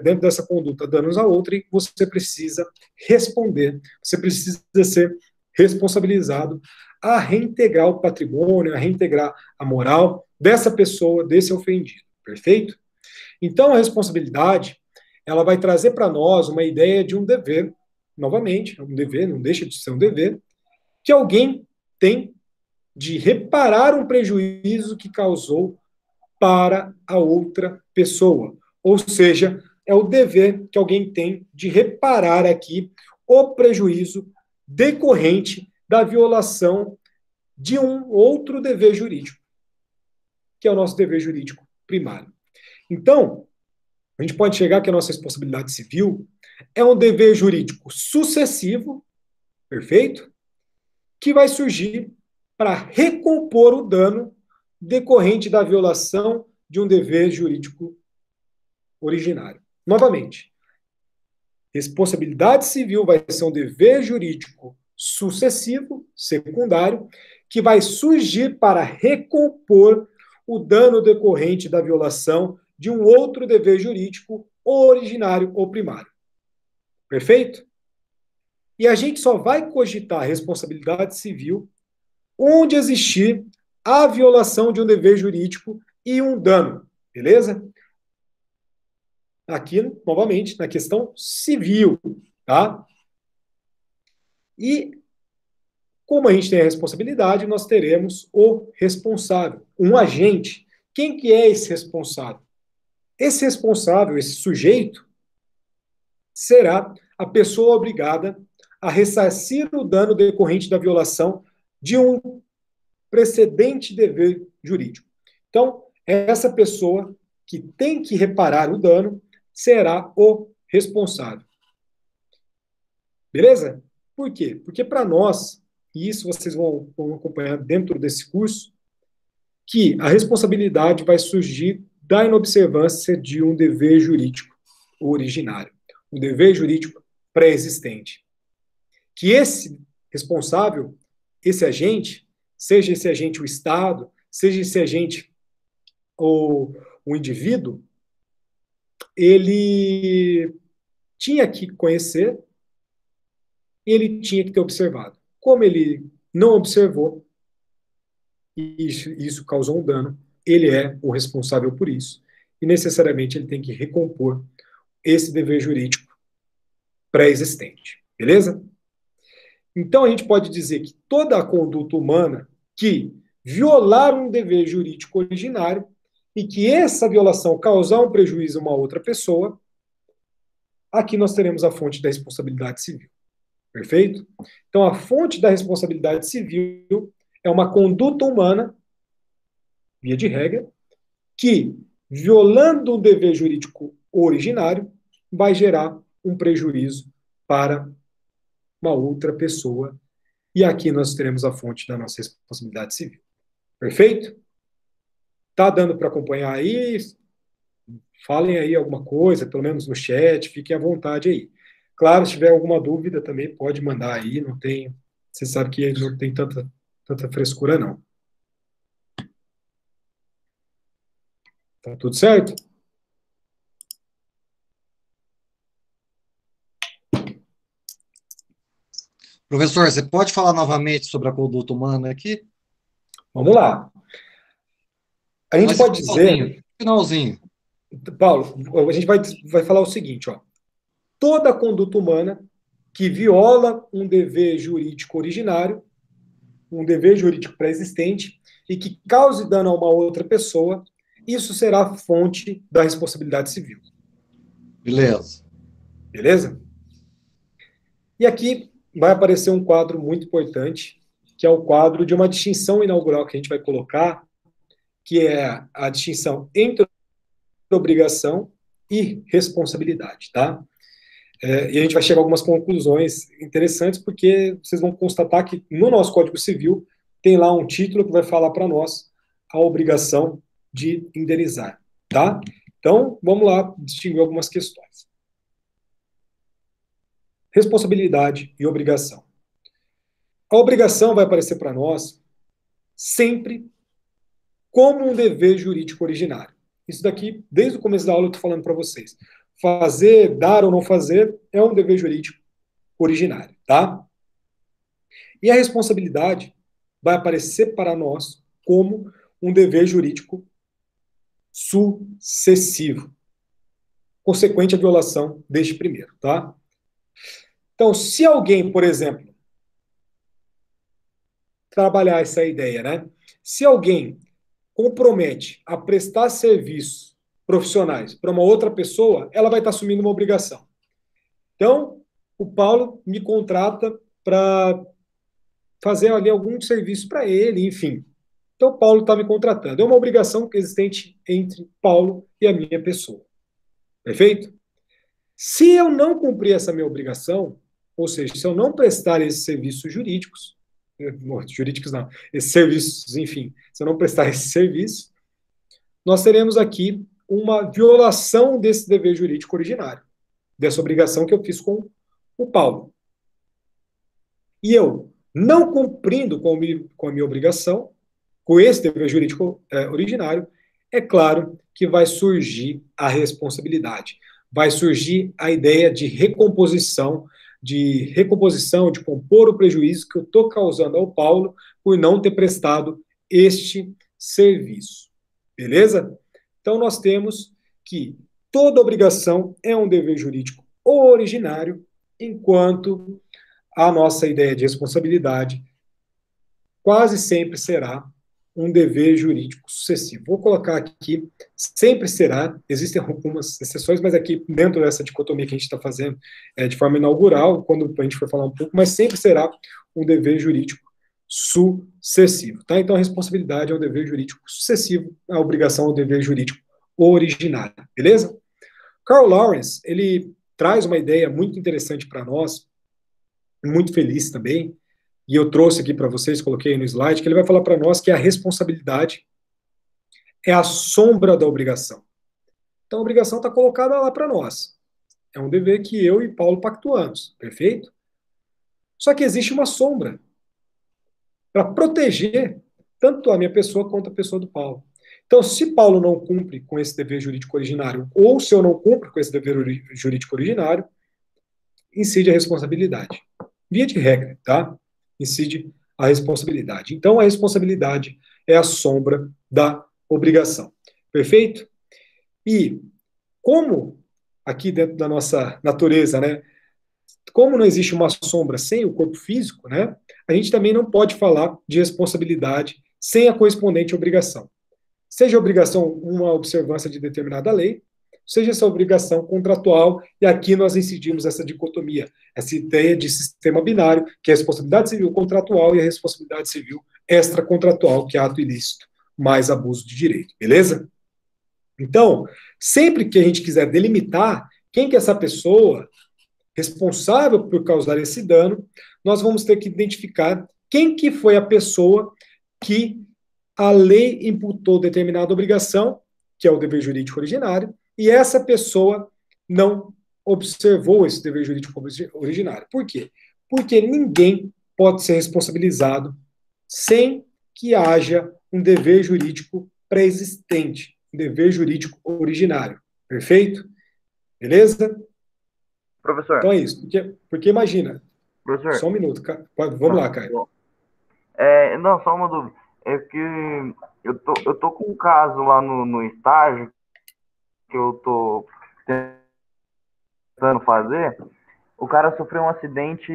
dentro dessa conduta danos a outrem, você precisa responder, você precisa ser responsabilizado a reintegrar o patrimônio, a reintegrar a moral dessa pessoa, desse ofendido, perfeito? Então, a responsabilidade, ela vai trazer para nós uma ideia de um dever, novamente, um dever, não deixa de ser um dever, que alguém tem de reparar um prejuízo que causou para a outra pessoa. Ou seja, é o dever que alguém tem de reparar aqui o prejuízo decorrente da violação de um outro dever jurídico, que é o nosso dever jurídico primário. Então, a gente pode chegar que a nossa responsabilidade civil é um dever jurídico sucessivo, perfeito? Que vai surgir para recompor o dano decorrente da violação de um dever jurídico originário. Novamente, responsabilidade civil vai ser um dever jurídico sucessivo, secundário, que vai surgir para recompor o dano decorrente da violação de um outro dever jurídico originário ou primário. Perfeito? E a gente só vai cogitar a responsabilidade civil onde existir a violação de um dever jurídico e um dano. Beleza? Aqui, novamente, na questão civil, tá? E, como a gente tem a responsabilidade, nós teremos o responsável, um agente. Quem que é esse responsável? Esse responsável, esse sujeito, será a pessoa obrigada a ressarcir o dano decorrente da violação de um precedente dever jurídico. Então, essa pessoa que tem que reparar o dano será o responsável. Beleza? Por quê? Porque para nós, e isso vocês vão acompanhar dentro desse curso, que a responsabilidade vai surgir da inobservância de um dever jurídico originário, um dever jurídico pré-existente. Que esse responsável, esse agente, seja esse agente o Estado, seja esse agente o indivíduo, ele tinha que conhecer e ele tinha que ter observado. Como ele não observou, e isso causou um dano, ele é o responsável por isso. E necessariamente ele tem que recompor esse dever jurídico pré-existente. Beleza? Então a gente pode dizer que toda a conduta humana que violar um dever jurídico originário e que essa violação causar um prejuízo a uma outra pessoa, aqui nós teremos a fonte da responsabilidade civil. Perfeito? Então, a fonte da responsabilidade civil é uma conduta humana, via de regra, que, violando um dever jurídico originário, vai gerar um prejuízo para uma outra pessoa. E aqui nós teremos a fonte da nossa responsabilidade civil. Perfeito? Tá dando para acompanhar aí? Falem aí alguma coisa, pelo menos no chat, fiquem à vontade aí. Claro, se tiver alguma dúvida também pode mandar aí, não tem, você sabe que não tem tanta frescura não. Tá tudo certo? Professor, você pode falar novamente sobre a conduta humana aqui? Vamos lá. A gente Mas pode dizer, finalzinho. Paulo, a gente vai falar o seguinte, ó. Toda conduta humana que viola um dever jurídico originário, um dever jurídico pré-existente, e que cause dano a uma outra pessoa, isso será fonte da responsabilidade civil. Beleza. Beleza? E aqui vai aparecer um quadro muito importante, que é o quadro de uma distinção inaugural que a gente vai colocar, que é a distinção entre obrigação e responsabilidade, tá? E a gente vai chegar a algumas conclusões interessantes, porque vocês vão constatar que no nosso Código Civil tem lá um título que vai falar para nós a obrigação de indenizar, tá? Então, vamos lá distinguir algumas questões. Responsabilidade e obrigação. A obrigação vai aparecer para nós sempre como um dever jurídico originário. Isso daqui, desde o começo da aula, eu estou falando para vocês. Fazer, dar ou não fazer, é um dever jurídico originário, tá? E a responsabilidade vai aparecer para nós como um dever jurídico sucessivo, consequente à violação deste primeiro, tá? Então, se alguém, por exemplo, trabalhar essa ideia, né? Se alguém compromete a prestar serviços profissionais para uma outra pessoa, ela vai estar assumindo uma obrigação. Então, o Paulo me contrata para fazer ali algum serviço para ele, enfim. Então, o Paulo está me contratando. É uma obrigação existente entre Paulo e a minha pessoa. Perfeito? Se eu não cumprir essa minha obrigação, ou seja, se eu não prestar esses serviços jurídicos não, esses serviços, enfim, se eu não prestar esse serviço, nós teremos aqui uma violação desse dever jurídico originário, dessa obrigação que eu fiz com o Paulo. e eu não cumprindo com a minha obrigação, com esse dever jurídico originário, é claro que vai surgir a responsabilidade. Vai surgir a ideia de compor o prejuízo que eu estou causando ao Paulo por não ter prestado este serviço. Beleza? Então, nós temos que toda obrigação é um dever jurídico originário, enquanto a nossa ideia de responsabilidade quase sempre será um dever jurídico sucessivo. Vou colocar aqui, sempre será, existem algumas exceções, mas aqui dentro dessa dicotomia que a gente está fazendo de forma inaugural, quando a gente for falar um pouco, mas sempre será um dever jurídico sucessivo. Tá? Então a responsabilidade é um dever jurídico sucessivo, a obrigação é um dever jurídico originário. Beleza? Carl Lawrence, ele traz uma ideia muito interessante para nós, muito feliz também, e eu trouxe aqui para vocês, coloquei no slide, que ele vai falar para nós que a responsabilidade é a sombra da obrigação. Então, a obrigação está colocada lá para nós. É um dever que eu e Paulo pactuamos, perfeito? Só que existe uma sombra para proteger tanto a minha pessoa quanto a pessoa do Paulo. Então, se Paulo não cumpre com esse dever jurídico originário, ou se eu não cumpro com esse dever jurídico originário, incide a responsabilidade. Via de regra, tá? Incide a responsabilidade. Então, a responsabilidade é a sombra da obrigação. Perfeito? E como aqui dentro da nossa natureza, né? Como não existe uma sombra sem o corpo físico, né? A gente também não pode falar de responsabilidade sem a correspondente obrigação. Seja a obrigação uma observância de determinada lei, seja essa obrigação contratual, e aqui nós incidimos essa dicotomia, essa ideia de sistema binário, que é a responsabilidade civil contratual e a responsabilidade civil extracontratual, que é ato ilícito, mais abuso de direito, beleza? Então, sempre que a gente quiser delimitar quem que é essa pessoa responsável por causar esse dano, nós vamos ter que identificar quem que foi a pessoa que a lei imputou determinada obrigação, que é o dever jurídico originário, e essa pessoa não observou esse dever jurídico originário. Por quê? Porque ninguém pode ser responsabilizado sem que haja um dever jurídico pré-existente, um dever jurídico originário. Perfeito? Beleza? Professor. Então é isso. Porque imagina. Professor. Só um minuto. Vamos lá, Caio. Não, só uma dúvida. É que eu tô com um caso lá no estágio que eu tô tentando fazer. O cara sofreu um acidente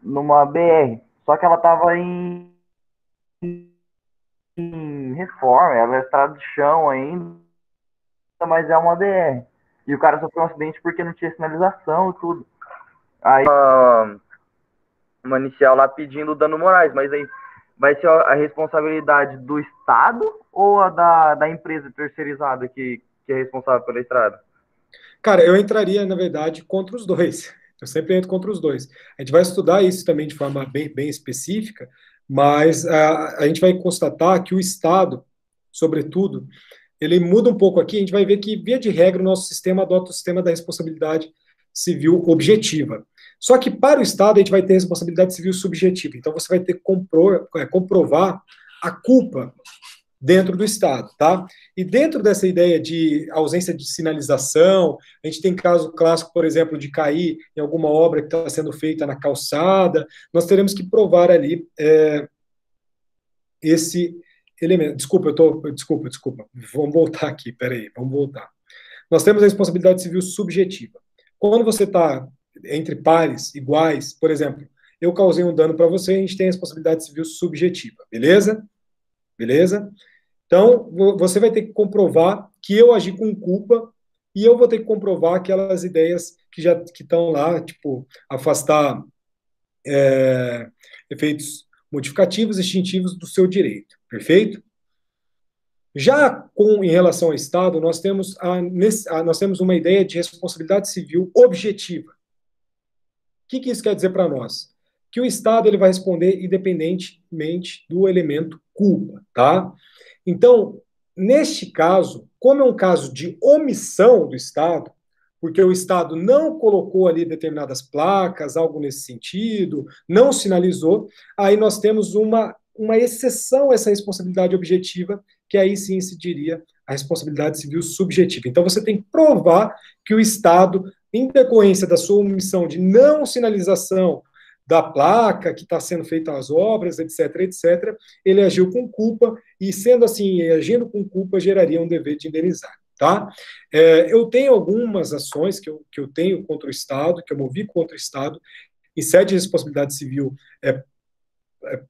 numa BR, só que ela tava em reforma, ela é estrada de chão ainda, mas é uma BR. E o cara sofreu um acidente porque não tinha sinalização e tudo. Aí uma inicial lá pedindo dano morais, mas aí vai ser a responsabilidade do Estado ou a da empresa terceirizada que é responsável pela estrada? Cara, eu entraria, na verdade, contra os dois. Eu sempre entro contra os dois. A gente vai estudar isso também de forma bem específica, mas a gente vai constatar que o Estado, sobretudo, ele muda um pouco aqui. A gente vai ver que, via de regra, o nosso sistema adota o sistema da responsabilidade civil objetiva. Só que, para o Estado, a gente vai ter responsabilidade civil subjetiva. Então, você vai ter que comprovar a culpa dentro do Estado, tá? E dentro dessa ideia de ausência de sinalização, a gente tem caso clássico, por exemplo, de cair em alguma obra que está sendo feita na calçada, nós teremos que provar ali esse elemento. Desculpa. Vamos voltar aqui, peraí, vamos voltar. Nós temos a responsabilidade civil subjetiva. Quando você está entre pares iguais, por exemplo, eu causei um dano para você, a gente tem a responsabilidade civil subjetiva, beleza? Beleza? Então, você vai ter que comprovar que eu agi com culpa e eu vou ter que comprovar aquelas ideias que estão lá, tipo, afastar efeitos modificativos, extintivos do seu direito, perfeito? Já em relação ao Estado, nós temos uma ideia de responsabilidade civil objetiva. O que isso quer dizer para nós? Que o Estado ele vai responder independentemente do elemento culpa, tá? Então, neste caso, como é um caso de omissão do Estado, porque o Estado não colocou ali determinadas placas, algo nesse sentido, não sinalizou, aí nós temos uma exceção a essa responsabilidade objetiva, que aí sim se diria a responsabilidade civil subjetiva. Então você tem que provar que o Estado, em decorrência da sua omissão de não sinalização da placa que está sendo feita as obras, etc., etc., ele agiu com culpa, e sendo assim, agindo com culpa, geraria um dever de indenizar. Tá? Eu tenho algumas ações que eu tenho contra o Estado, que eu movi contra o Estado, em sede de responsabilidade civil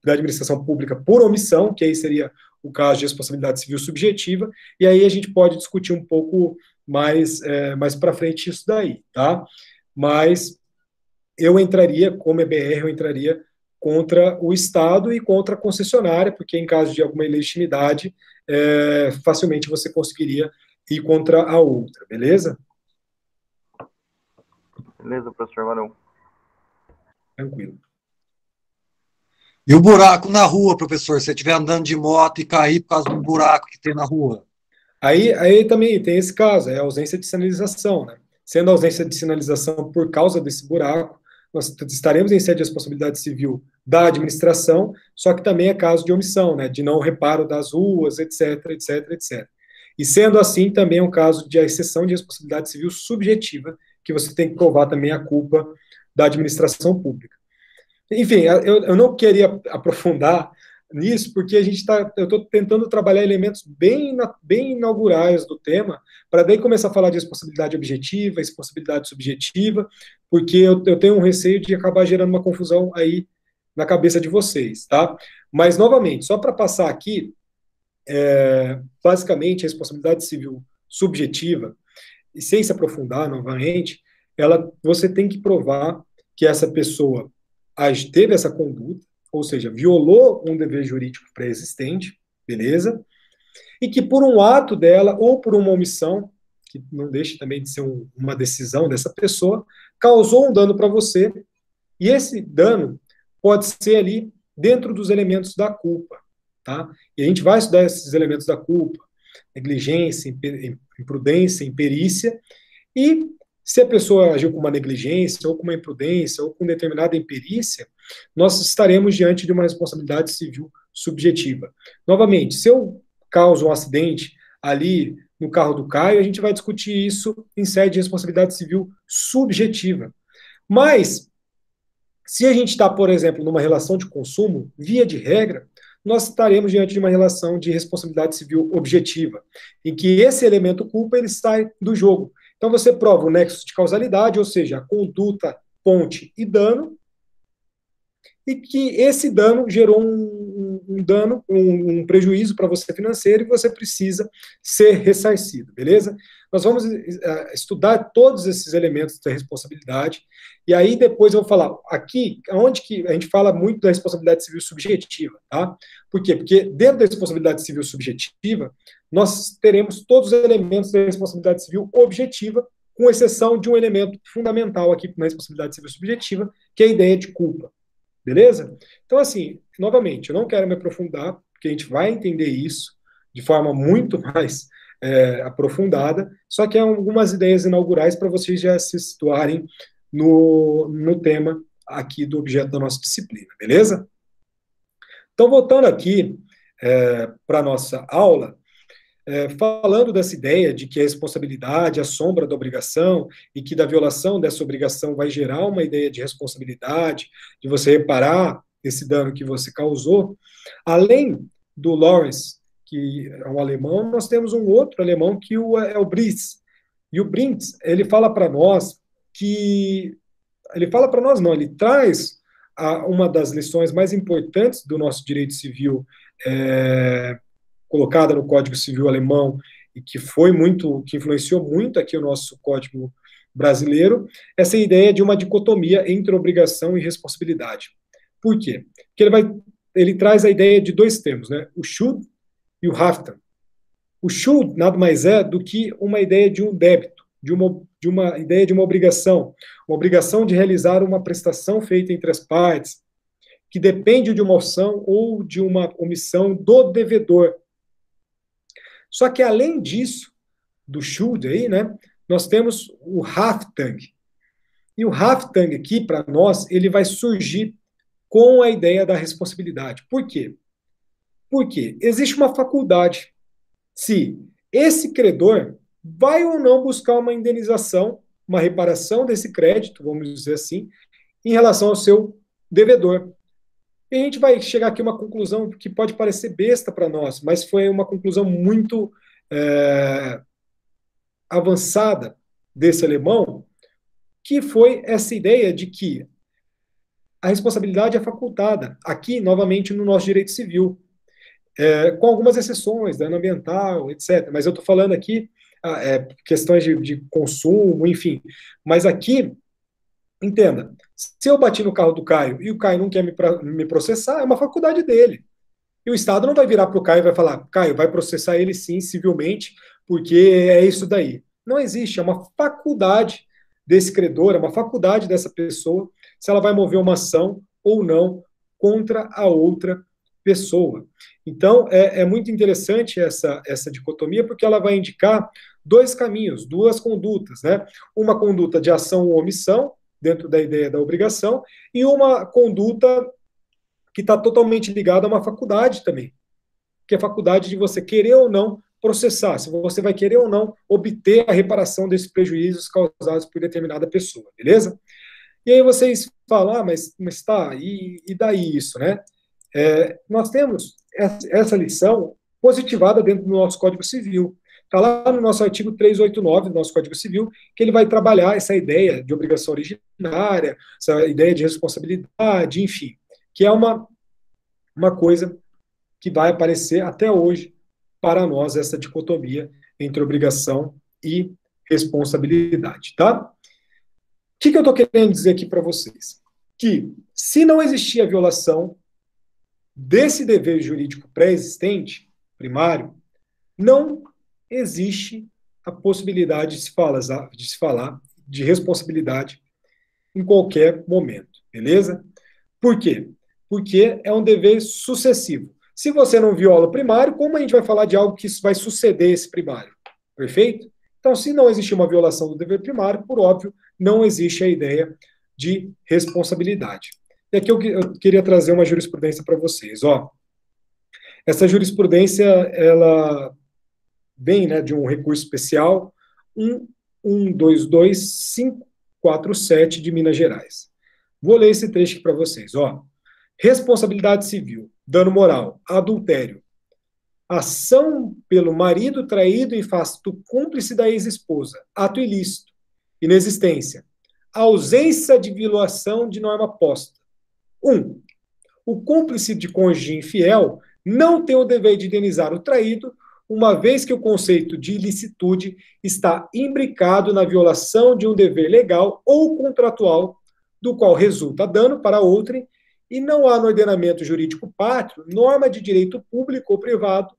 da administração pública por omissão, que aí seria o caso de responsabilidade civil subjetiva, e aí a gente pode discutir um pouco mais para frente isso daí, tá? Mas eu entraria, como EBR, eu entraria contra o Estado e contra a concessionária, porque em caso de alguma ilegitimidade, facilmente você conseguiria ir contra a outra, beleza? Beleza, professor, valeu. Tranquilo. E o buraco na rua, professor? Se você estiver andando de moto e cair por causa de um buraco que tem na rua? Aí também tem esse caso, é a ausência de sinalização, né? Sendo a ausência de sinalização por causa desse buraco, nós estaremos em sede de responsabilidade civil da administração, só que também é caso de omissão, né? De não reparo das ruas, etc, etc, etc. E sendo assim, também é um caso de exceção de responsabilidade civil subjetiva, que você tem que provar também a culpa da administração pública. Enfim, eu não queria aprofundar nisso, porque eu estou tentando trabalhar elementos bem inaugurais do tema, para daí começar a falar de responsabilidade objetiva, responsabilidade subjetiva, porque eu tenho um receio de acabar gerando uma confusão aí na cabeça de vocês, tá? Mas, novamente, só para passar aqui, basicamente, a responsabilidade civil subjetiva, e sem se aprofundar novamente, você tem que provar que essa pessoa teve essa conduta, ou seja, violou um dever jurídico pré-existente, beleza? E que por um ato dela, ou por uma omissão, que não deixa também de ser uma decisão dessa pessoa, causou um dano para você, e esse dano pode ser ali dentro dos elementos da culpa, tá? E a gente vai estudar esses elementos da culpa, negligência, imprudência, imperícia, e se a pessoa agiu com uma negligência, ou com uma imprudência, ou com determinada imperícia, nós estaremos diante de uma responsabilidade civil subjetiva. Novamente, se eu causo um acidente ali no carro do Caio, a gente vai discutir isso em sede de responsabilidade civil subjetiva. Mas, se a gente está, por exemplo, numa relação de consumo, via de regra, nós estaremos diante de uma relação de responsabilidade civil objetiva, em que esse elemento culpa ele sai do jogo. Então, você prova o nexo de causalidade, ou seja, a conduta, ponte e dano, e que esse dano gerou um prejuízo para você financeiro e você precisa ser ressarcido, beleza? Nós vamos estudar todos esses elementos da responsabilidade, e aí depois eu vou falar aqui, onde que a gente fala muito da responsabilidade civil subjetiva, tá? Por quê? Porque dentro da responsabilidade civil subjetiva, nós teremos todos os elementos da responsabilidade civil objetiva, com exceção de um elemento fundamental aqui na responsabilidade civil subjetiva, que é a ideia de culpa. Beleza? Então, assim, novamente, eu não quero me aprofundar, porque a gente vai entender isso de forma muito mais aprofundada, só que é algumas ideias inaugurais para vocês já se situarem no tema aqui do objeto da nossa disciplina, beleza? Então, voltando aqui para a nossa aula, falando dessa ideia de que a responsabilidade é a sombra da obrigação e que da violação dessa obrigação vai gerar uma ideia de responsabilidade, de você reparar esse dano que você causou, além do Lawrence, que é um alemão, nós temos um outro alemão que é o Britz. E o Britz, ele fala para nós que... Ele fala para nós não, ele traz uma das lições mais importantes do nosso direito civil colocada no Código Civil alemão e que influenciou muito aqui o nosso Código brasileiro, essa ideia de uma dicotomia entre obrigação e responsabilidade. Por quê? Porque ele traz a ideia de dois termos, né? O should e o haften. O should nada mais é do que uma ideia de um débito, de uma ideia de uma obrigação de realizar uma prestação feita entre as partes, que depende de uma ação ou de uma omissão do devedor. Só que, além disso, do should aí, né, nós temos o Haftang. E o Haftang aqui, para nós, ele vai surgir com a ideia da responsabilidade. Por quê? Porque existe uma faculdade se esse credor vai ou não buscar uma indenização, uma reparação desse crédito, vamos dizer assim, em relação ao seu devedor. E a gente vai chegar aqui a uma conclusão que pode parecer besta para nós, mas foi uma conclusão muito avançada desse alemão, que foi essa ideia de que a responsabilidade é facultada, aqui, novamente, no nosso direito civil, com algumas exceções, dano ambiental, etc. Mas eu estou falando aqui questões de consumo, enfim. Mas aqui, entenda, se eu bati no carro do Caio e o Caio não quer me processar, é uma faculdade dele. E o Estado não vai virar para o Caio e vai falar, Caio, vai processar ele sim, civilmente, porque é isso daí. Não existe, é uma faculdade desse credor, é uma faculdade dessa pessoa, se ela vai mover uma ação ou não contra a outra pessoa. Então, é muito interessante essa dicotomia, porque ela vai indicar dois caminhos, duas condutas, né? Uma conduta de ação ou omissão, dentro da ideia da obrigação, e uma conduta que está totalmente ligada a uma faculdade também, que é a faculdade de você querer ou não processar, se você vai querer ou não obter a reparação desses prejuízos causados por determinada pessoa, beleza? E aí vocês falam, mas tá, e daí isso, né? Nós temos essa lição positivada dentro do nosso Código Civil. Está lá no nosso artigo 389 do nosso Código Civil, que ele vai trabalhar essa ideia de obrigação originária, essa ideia de responsabilidade, enfim, que é uma coisa que vai aparecer até hoje para nós, essa dicotomia entre obrigação e responsabilidade, tá? O que eu estou querendo dizer aqui para vocês? Que se não existir a violação desse dever jurídico pré-existente, primário, não existe a possibilidade de se falar de responsabilidade em qualquer momento, beleza? Por quê? Porque é um dever sucessivo. Se você não viola o primário, como a gente vai falar de algo que vai suceder esse primário? Perfeito? Então, se não existe uma violação do dever primário, por óbvio, não existe a ideia de responsabilidade. E aqui eu queria trazer uma jurisprudência para vocês. Ó, essa jurisprudência, ela vem, né, de um recurso especial 1122547 de Minas Gerais. Vou ler esse trecho aqui para vocês. Ó. Responsabilidade civil, dano moral, adultério, ação pelo marido traído em face do cúmplice da ex-esposa, ato ilícito, inexistência, ausência de violação de norma posta. 1. O cúmplice de cônjuge infiel não tem o dever de indenizar o traído, uma vez que o conceito de ilicitude está imbricado na violação de um dever legal ou contratual, do qual resulta dano para outrem, e não há no ordenamento jurídico pátrio norma de direito público ou privado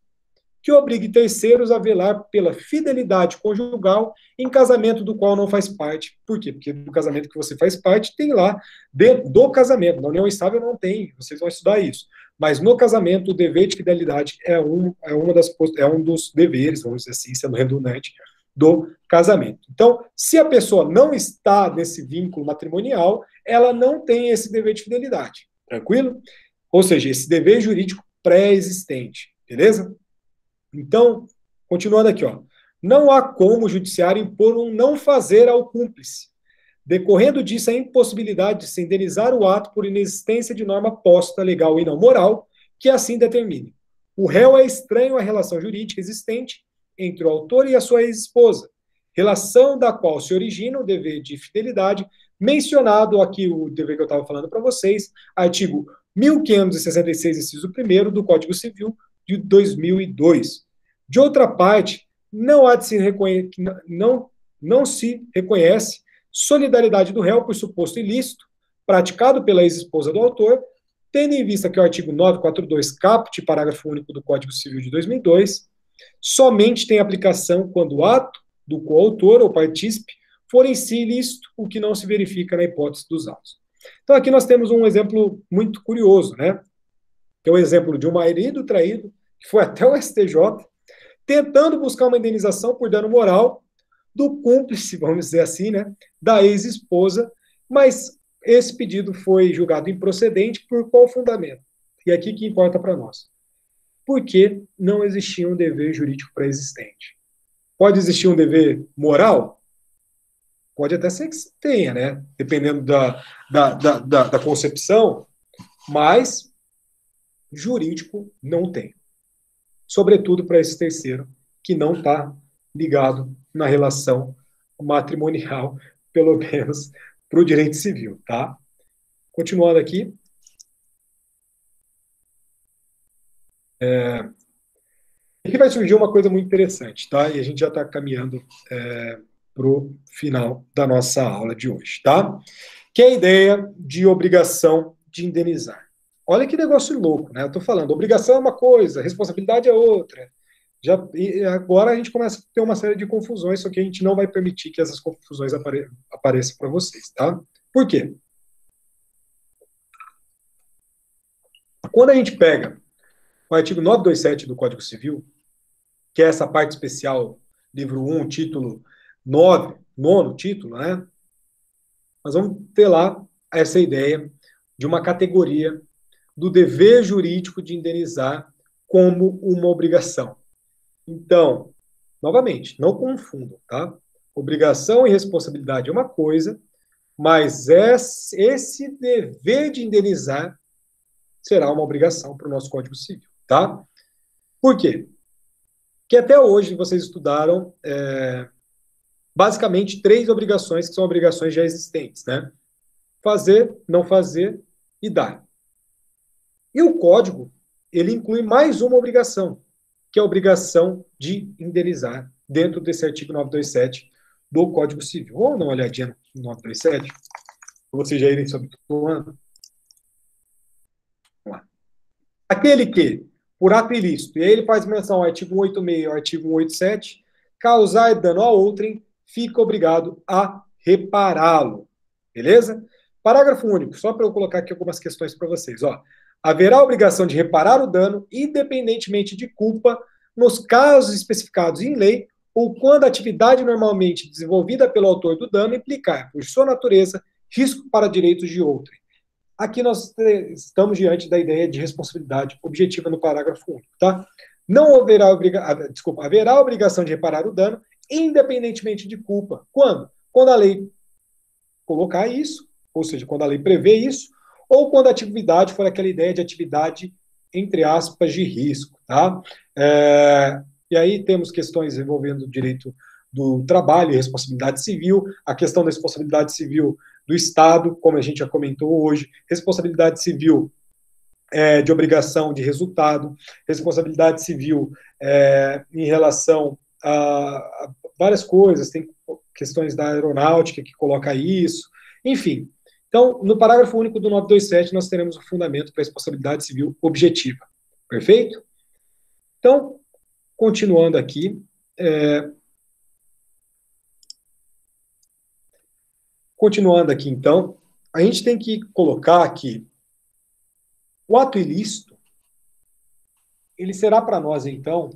que obrigue terceiros a velar pela fidelidade conjugal em casamento do qual não faz parte. Por quê? Porque no casamento que você faz parte, tem lá, dentro do casamento, na união estável não tem, vocês vão estudar isso. Mas no casamento, o dever de fidelidade é um dos deveres, vamos dizer assim, sendo redundante, do casamento. Então, se a pessoa não está nesse vínculo matrimonial, ela não tem esse dever de fidelidade. Tranquilo? Ou seja, esse dever jurídico pré-existente. Beleza? Então, continuando aqui, ó. Não há como o judiciário impor um não fazer ao cúmplice, decorrendo disso a impossibilidade de se indenizar o ato por inexistência de norma posta, legal e não moral, que assim determine. O réu é estranho à relação jurídica existente entre o autor e a sua ex-esposa, relação da qual se origina o dever de fidelidade, mencionado aqui o dever que eu estava falando para vocês, artigo 1566, inciso 1º do Código Civil de 2002. De outra parte, não se reconhece solidariedade do réu por suposto ilícito praticado pela ex-esposa do autor, tendo em vista que o artigo 942 caput, parágrafo único do Código Civil de 2002, somente tem aplicação quando o ato do coautor ou partícipe for em si ilícito, o que não se verifica na hipótese dos autos. Então aqui nós temos um exemplo muito curioso, né? Que é o exemplo de um marido traído, que foi até o STJ, tentando buscar uma indenização por dano moral, do cúmplice, vamos dizer assim, né, da ex-esposa, mas esse pedido foi julgado improcedente por qual fundamento? E aqui que importa para nós. Porque não existia um dever jurídico pré-existente. Pode existir um dever moral? Pode até ser que tenha, né? Dependendo da concepção, mas jurídico não tem. Sobretudo para esse terceiro, que não está ligado na relação matrimonial, pelo menos para o direito civil, tá? Continuando aqui. Aqui vai surgir uma coisa muito interessante, tá? E a gente já está caminhando para o final da nossa aula de hoje, tá? Que é a ideia de obrigação de indenizar. Olha que negócio louco, né? Eu estou falando, obrigação é uma coisa, responsabilidade é outra. E agora a gente começa a ter uma série de confusões, só que a gente não vai permitir que essas confusões apareçam para vocês, tá? Por quê? Quando a gente pega o artigo 927 do Código Civil, que é essa parte especial, livro 1, título 9, nono título, né? Nós vamos ter lá essa ideia de uma categoria do dever jurídico de indenizar como uma obrigação. Então, novamente, não confundam, tá? Obrigação e responsabilidade é uma coisa, mas esse dever de indenizar será uma obrigação para o nosso Código Civil, tá? Por quê? Porque até hoje vocês estudaram basicamente 3 obrigações que são obrigações já existentes, né? Fazer, não fazer e dar. E o Código, ele inclui mais uma obrigação, que é a obrigação de indenizar dentro desse artigo 927 do Código Civil. Vamos dar uma olhadinha no 927, para vocês já irem se habituando. Vamos lá. Aquele que, por ato ilícito, e aí ele faz menção ao artigo 186 e ao artigo 187, causar dano a outrem, fica obrigado a repará-lo. Beleza? Parágrafo único, só para eu colocar aqui algumas questões para vocês. Ó. Haverá a obrigação de reparar o dano, independentemente de culpa, nos casos especificados em lei, ou quando a atividade normalmente desenvolvida pelo autor do dano implicar, por sua natureza, risco para direitos de outrem. Aqui nós estamos diante da ideia de responsabilidade objetiva no parágrafo único, tá? Não haverá haverá a obrigação de reparar o dano, independentemente de culpa. Quando? Quando a lei colocar isso, ou seja, quando a lei prevê isso, ou quando a atividade for aquela ideia de atividade, entre aspas, de risco, tá? E aí temos questões envolvendo o direito do trabalho e responsabilidade civil, a questão da responsabilidade civil do Estado, como a gente já comentou hoje, responsabilidade civil de obrigação de resultado, responsabilidade civil em relação a várias coisas, tem questões da aeronáutica que coloca isso, enfim. Então, no parágrafo único do 927, nós teremos o fundamento para a responsabilidade civil objetiva. Perfeito? Então, continuando aqui, então, a gente tem que colocar que o ato ilícito, ele será para nós, então,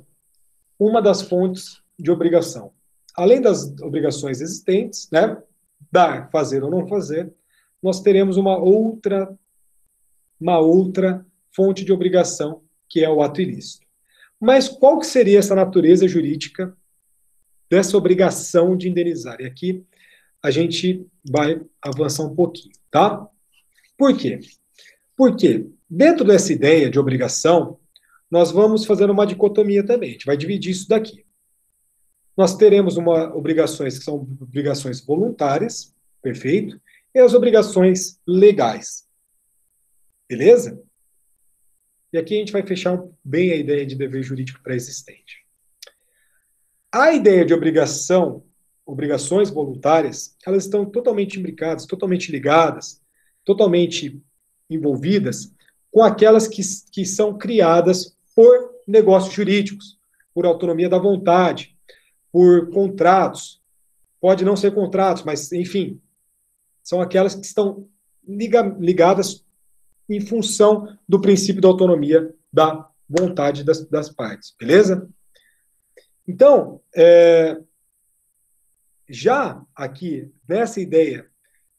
uma das fontes de obrigação. Além das obrigações existentes, né, dar, fazer ou não fazer, nós teremos uma outra fonte de obrigação, que é o ato ilícito. Mas qual que seria essa natureza jurídica dessa obrigação de indenizar? E aqui a gente vai avançar um pouquinho, tá? Por quê? Porque dentro dessa ideia de obrigação, nós vamos fazer uma dicotomia também. A gente vai dividir isso daqui. Nós teremos obrigações que são obrigações voluntárias, perfeito? E as obrigações legais. Beleza? E aqui a gente vai fechar bem a ideia de dever jurídico pré-existente. A ideia de obrigações voluntárias, elas estão totalmente imbricadas, totalmente ligadas, totalmente envolvidas com aquelas que são criadas por negócios jurídicos, por autonomia da vontade, por contratos. Pode não ser contratos, mas, enfim, são aquelas que estão ligadas em função do princípio da autonomia da vontade das partes, beleza? Então, Já aqui, nessa ideia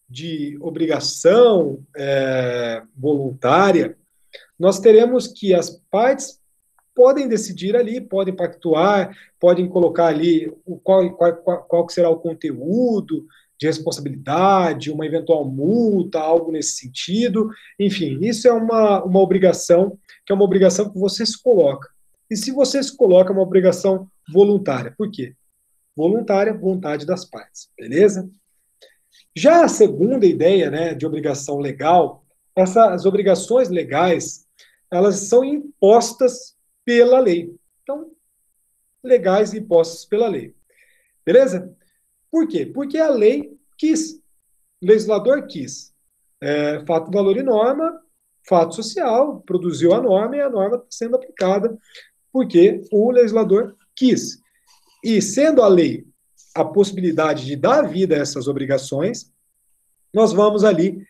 de obrigação voluntária, nós teremos que as partes podem decidir ali, podem pactuar, podem colocar ali qual que será o conteúdo de responsabilidade, uma eventual multa, algo nesse sentido. Enfim, isso é uma obrigação, que é uma obrigação que você se coloca. E se você se coloca, é uma obrigação voluntária. Por quê? Voluntária, vontade das partes, beleza? Já a segunda ideia, né, de obrigação legal, as obrigações legais, elas são impostas pela lei. Então, legais e impostas pela lei. Beleza? Por quê? Porque a lei quis, o legislador quis. Fato, valor e norma, fato social, produziu a norma e a norma está sendo aplicada porque o legislador quis. E sendo a lei a possibilidade de dar vida a essas obrigações, nós vamos ali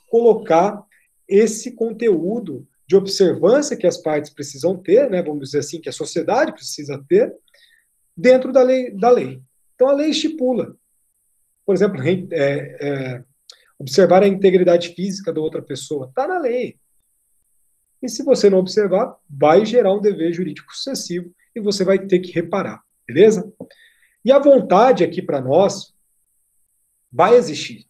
colocar esse conteúdo de observância que as partes precisam ter, né, vamos dizer assim, que a sociedade precisa ter, dentro da lei. Então, a lei estipula, por exemplo, observar a integridade física da outra pessoa, está na lei. E se você não observar, vai gerar um dever jurídico sucessivo e você vai ter que reparar, beleza? E a vontade aqui para nós vai existir.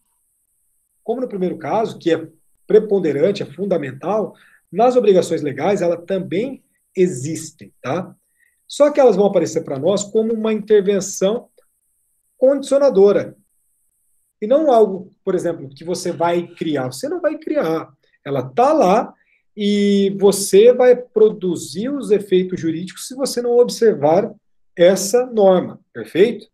Como no primeiro caso, que é preponderante, é fundamental, nas obrigações legais ela também existem, tá? Só que elas vão aparecer para nós como uma intervenção condicionadora. E não algo, por exemplo, que você vai criar. Você não vai criar. Ela está lá e você vai produzir os efeitos jurídicos se você não observar essa norma, perfeito?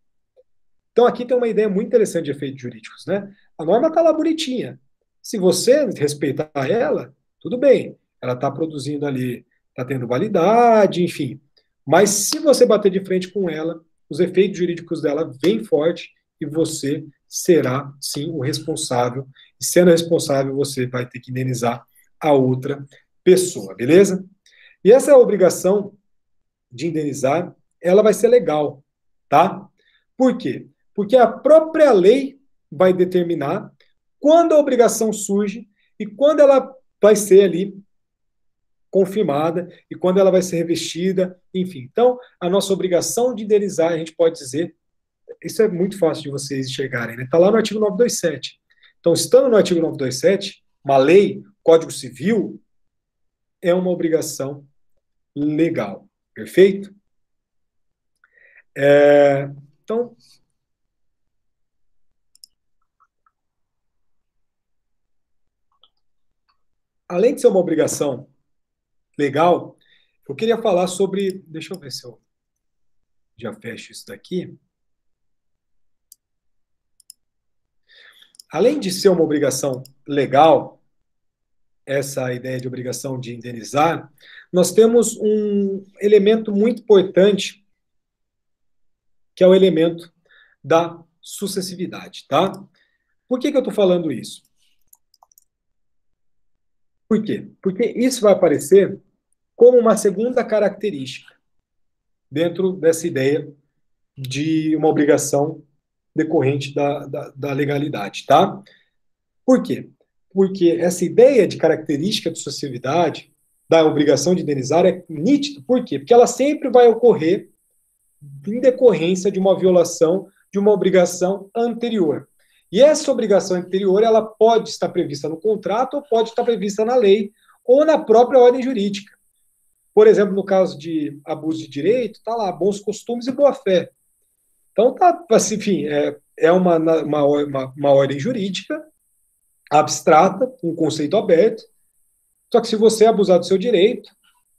Então aqui tem uma ideia muito interessante de efeitos jurídicos, né? A norma está lá bonitinha. Se você respeitar ela, tudo bem. Ela está produzindo ali, está tendo validade, enfim. Mas se você bater de frente com ela, os efeitos jurídicos dela vêm forte e você será, sim, o responsável. E sendo responsável, você vai ter que indenizar a outra pessoa, beleza? E essa obrigação de indenizar, ela vai ser legal, tá? Por quê? Porque a própria lei vai determinar quando a obrigação surge e quando ela vai ser ali confirmada e quando ela vai ser revestida, enfim. Então, a nossa obrigação de indenizar, a gente pode dizer, isso é muito fácil de vocês enxergarem, né? Está lá no artigo 927. Então, estando no artigo 927, uma lei, Código Civil, é uma obrigação legal. Perfeito? Então, além de ser uma obrigação legal, eu queria falar sobre... Deixa eu ver se eu já fecho isso daqui. Além de ser uma obrigação legal, essa ideia de obrigação de indenizar, nós temos um elemento muito importante, que é o elemento da sucessividade, tá? Por que eu estou falando isso? Por quê? Porque isso vai aparecer como uma segunda característica dentro dessa ideia de uma obrigação decorrente da legalidade, tá? Por quê? Porque essa ideia de característica de sucessividade, da obrigação de indenizar, é nítida. Por quê? Porque ela sempre vai ocorrer em decorrência de uma violação de uma obrigação anterior. E essa obrigação anterior, ela pode estar prevista no contrato, ou pode estar prevista na lei, ou na própria ordem jurídica. Por exemplo, no caso de abuso de direito, está lá, bons costumes e boa-fé. Então, tá, enfim, é uma ordem jurídica abstrata, um conceito aberto, só que se você abusar do seu direito,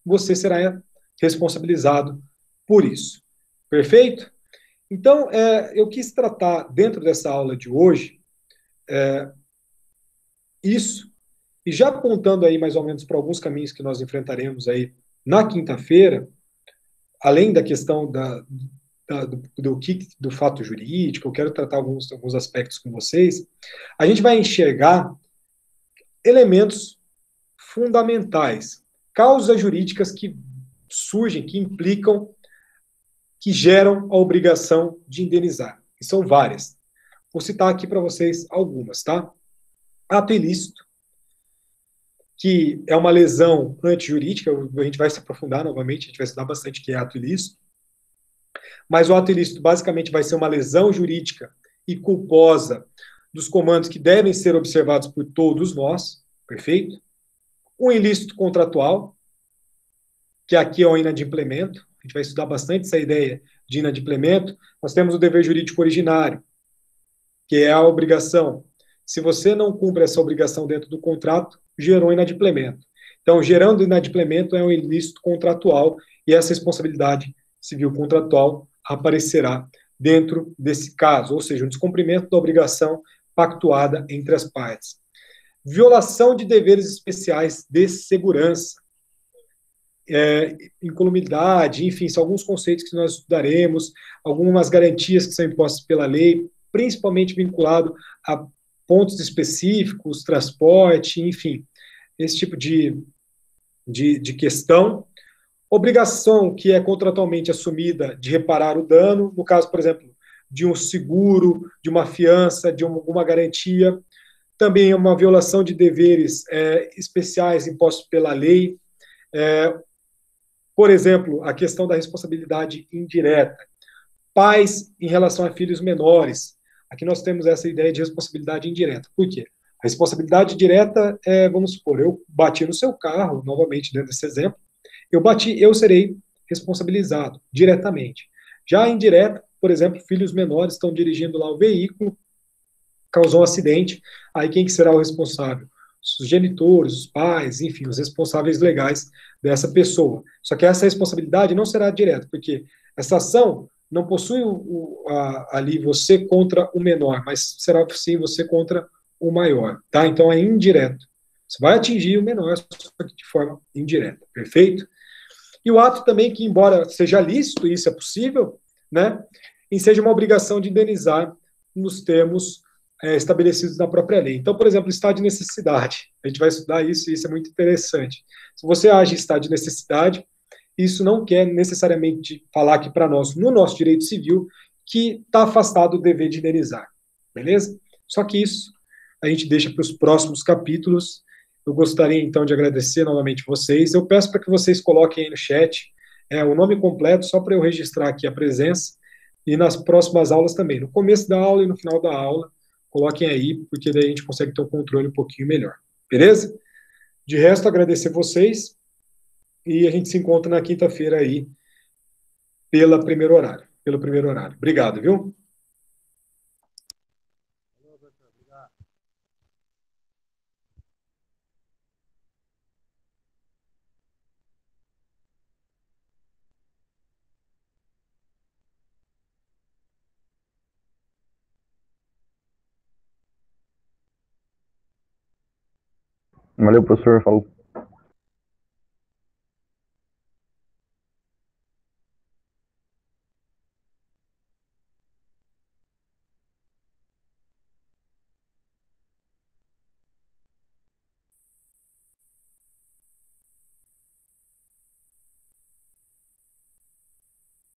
você será responsabilizado por isso. Perfeito? Então, eu quis tratar, dentro dessa aula de hoje, isso, e já apontando aí mais ou menos para alguns caminhos que nós enfrentaremos aí na quinta-feira, além da questão do fato jurídico, eu quero tratar alguns aspectos com vocês, a gente vai enxergar elementos fundamentais, causas jurídicas que surgem, que implicam, que geram a obrigação de indenizar. e são várias. Vou citar aqui para vocês algumas, tá? Ato ilícito, que é uma lesão antijurídica, a gente vai se aprofundar novamente, a gente vai estudar bastante o que é ato ilícito, mas o ato ilícito basicamente vai ser uma lesão jurídica e culposa dos comandos que devem ser observados por todos nós, perfeito? Um ilícito contratual, que aqui é o inadimplemento, a gente vai estudar bastante essa ideia de inadimplemento. Nós temos o dever jurídico originário, que é a obrigação. Se você não cumpre essa obrigação dentro do contrato, gerou inadimplemento. Então, gerando inadimplemento é um ilícito contratual e essa responsabilidade civil contratual aparecerá dentro desse caso, ou seja, um descumprimento da obrigação pactuada entre as partes. Violação de deveres especiais de segurança, incolumidade, enfim, são alguns conceitos que nós estudaremos, algumas garantias que são impostas pela lei, principalmente vinculado a pontos específicos, transporte, enfim, esse tipo de questão. Obrigação que é contratualmente assumida de reparar o dano, no caso, por exemplo, de um seguro, de uma fiança, de alguma garantia. Também é uma violação de deveres especiais impostos pela lei. Por exemplo, a questão da responsabilidade indireta. Pais em relação a filhos menores. Aqui nós temos essa ideia de responsabilidade indireta. Por quê? A responsabilidade direta é, vamos supor, eu bati no seu carro, novamente dentro desse exemplo, eu bati, eu serei responsabilizado diretamente. Já indireta, por exemplo, filhos menores estão dirigindo lá o veículo, causou um acidente, aí quem que será o responsável? Os genitores, os pais, enfim, os responsáveis legais dessa pessoa. Só que essa responsabilidade não será direta, porque essa ação não possui ali você contra o menor, mas será sim você contra o maior, tá? Então é indireto. Você vai atingir o menor, só que de forma indireta, perfeito? E o ato também que, embora seja lícito, isso é possível, né? E seja uma obrigação de indenizar nos termos estabelecidos na própria lei. Então, por exemplo, estado de necessidade. A gente vai estudar isso e isso é muito interessante. Se você age em estado de necessidade, isso não quer necessariamente falar aqui para nós, no nosso direito civil, que está afastado do dever de indenizar. Beleza? Só que isso a gente deixa para os próximos capítulos. Eu gostaria, então, de agradecer novamente vocês. Eu peço para que vocês coloquem aí no chat o nome completo, só para eu registrar aqui a presença, e nas próximas aulas também. No começo da aula e no final da aula, coloquem aí, porque daí a gente consegue ter um controle um pouquinho melhor. Beleza? De resto, agradecer vocês e a gente se encontra na quinta-feira aí pelo primeiro horário. Obrigado, viu? Valeu, professor. Falou.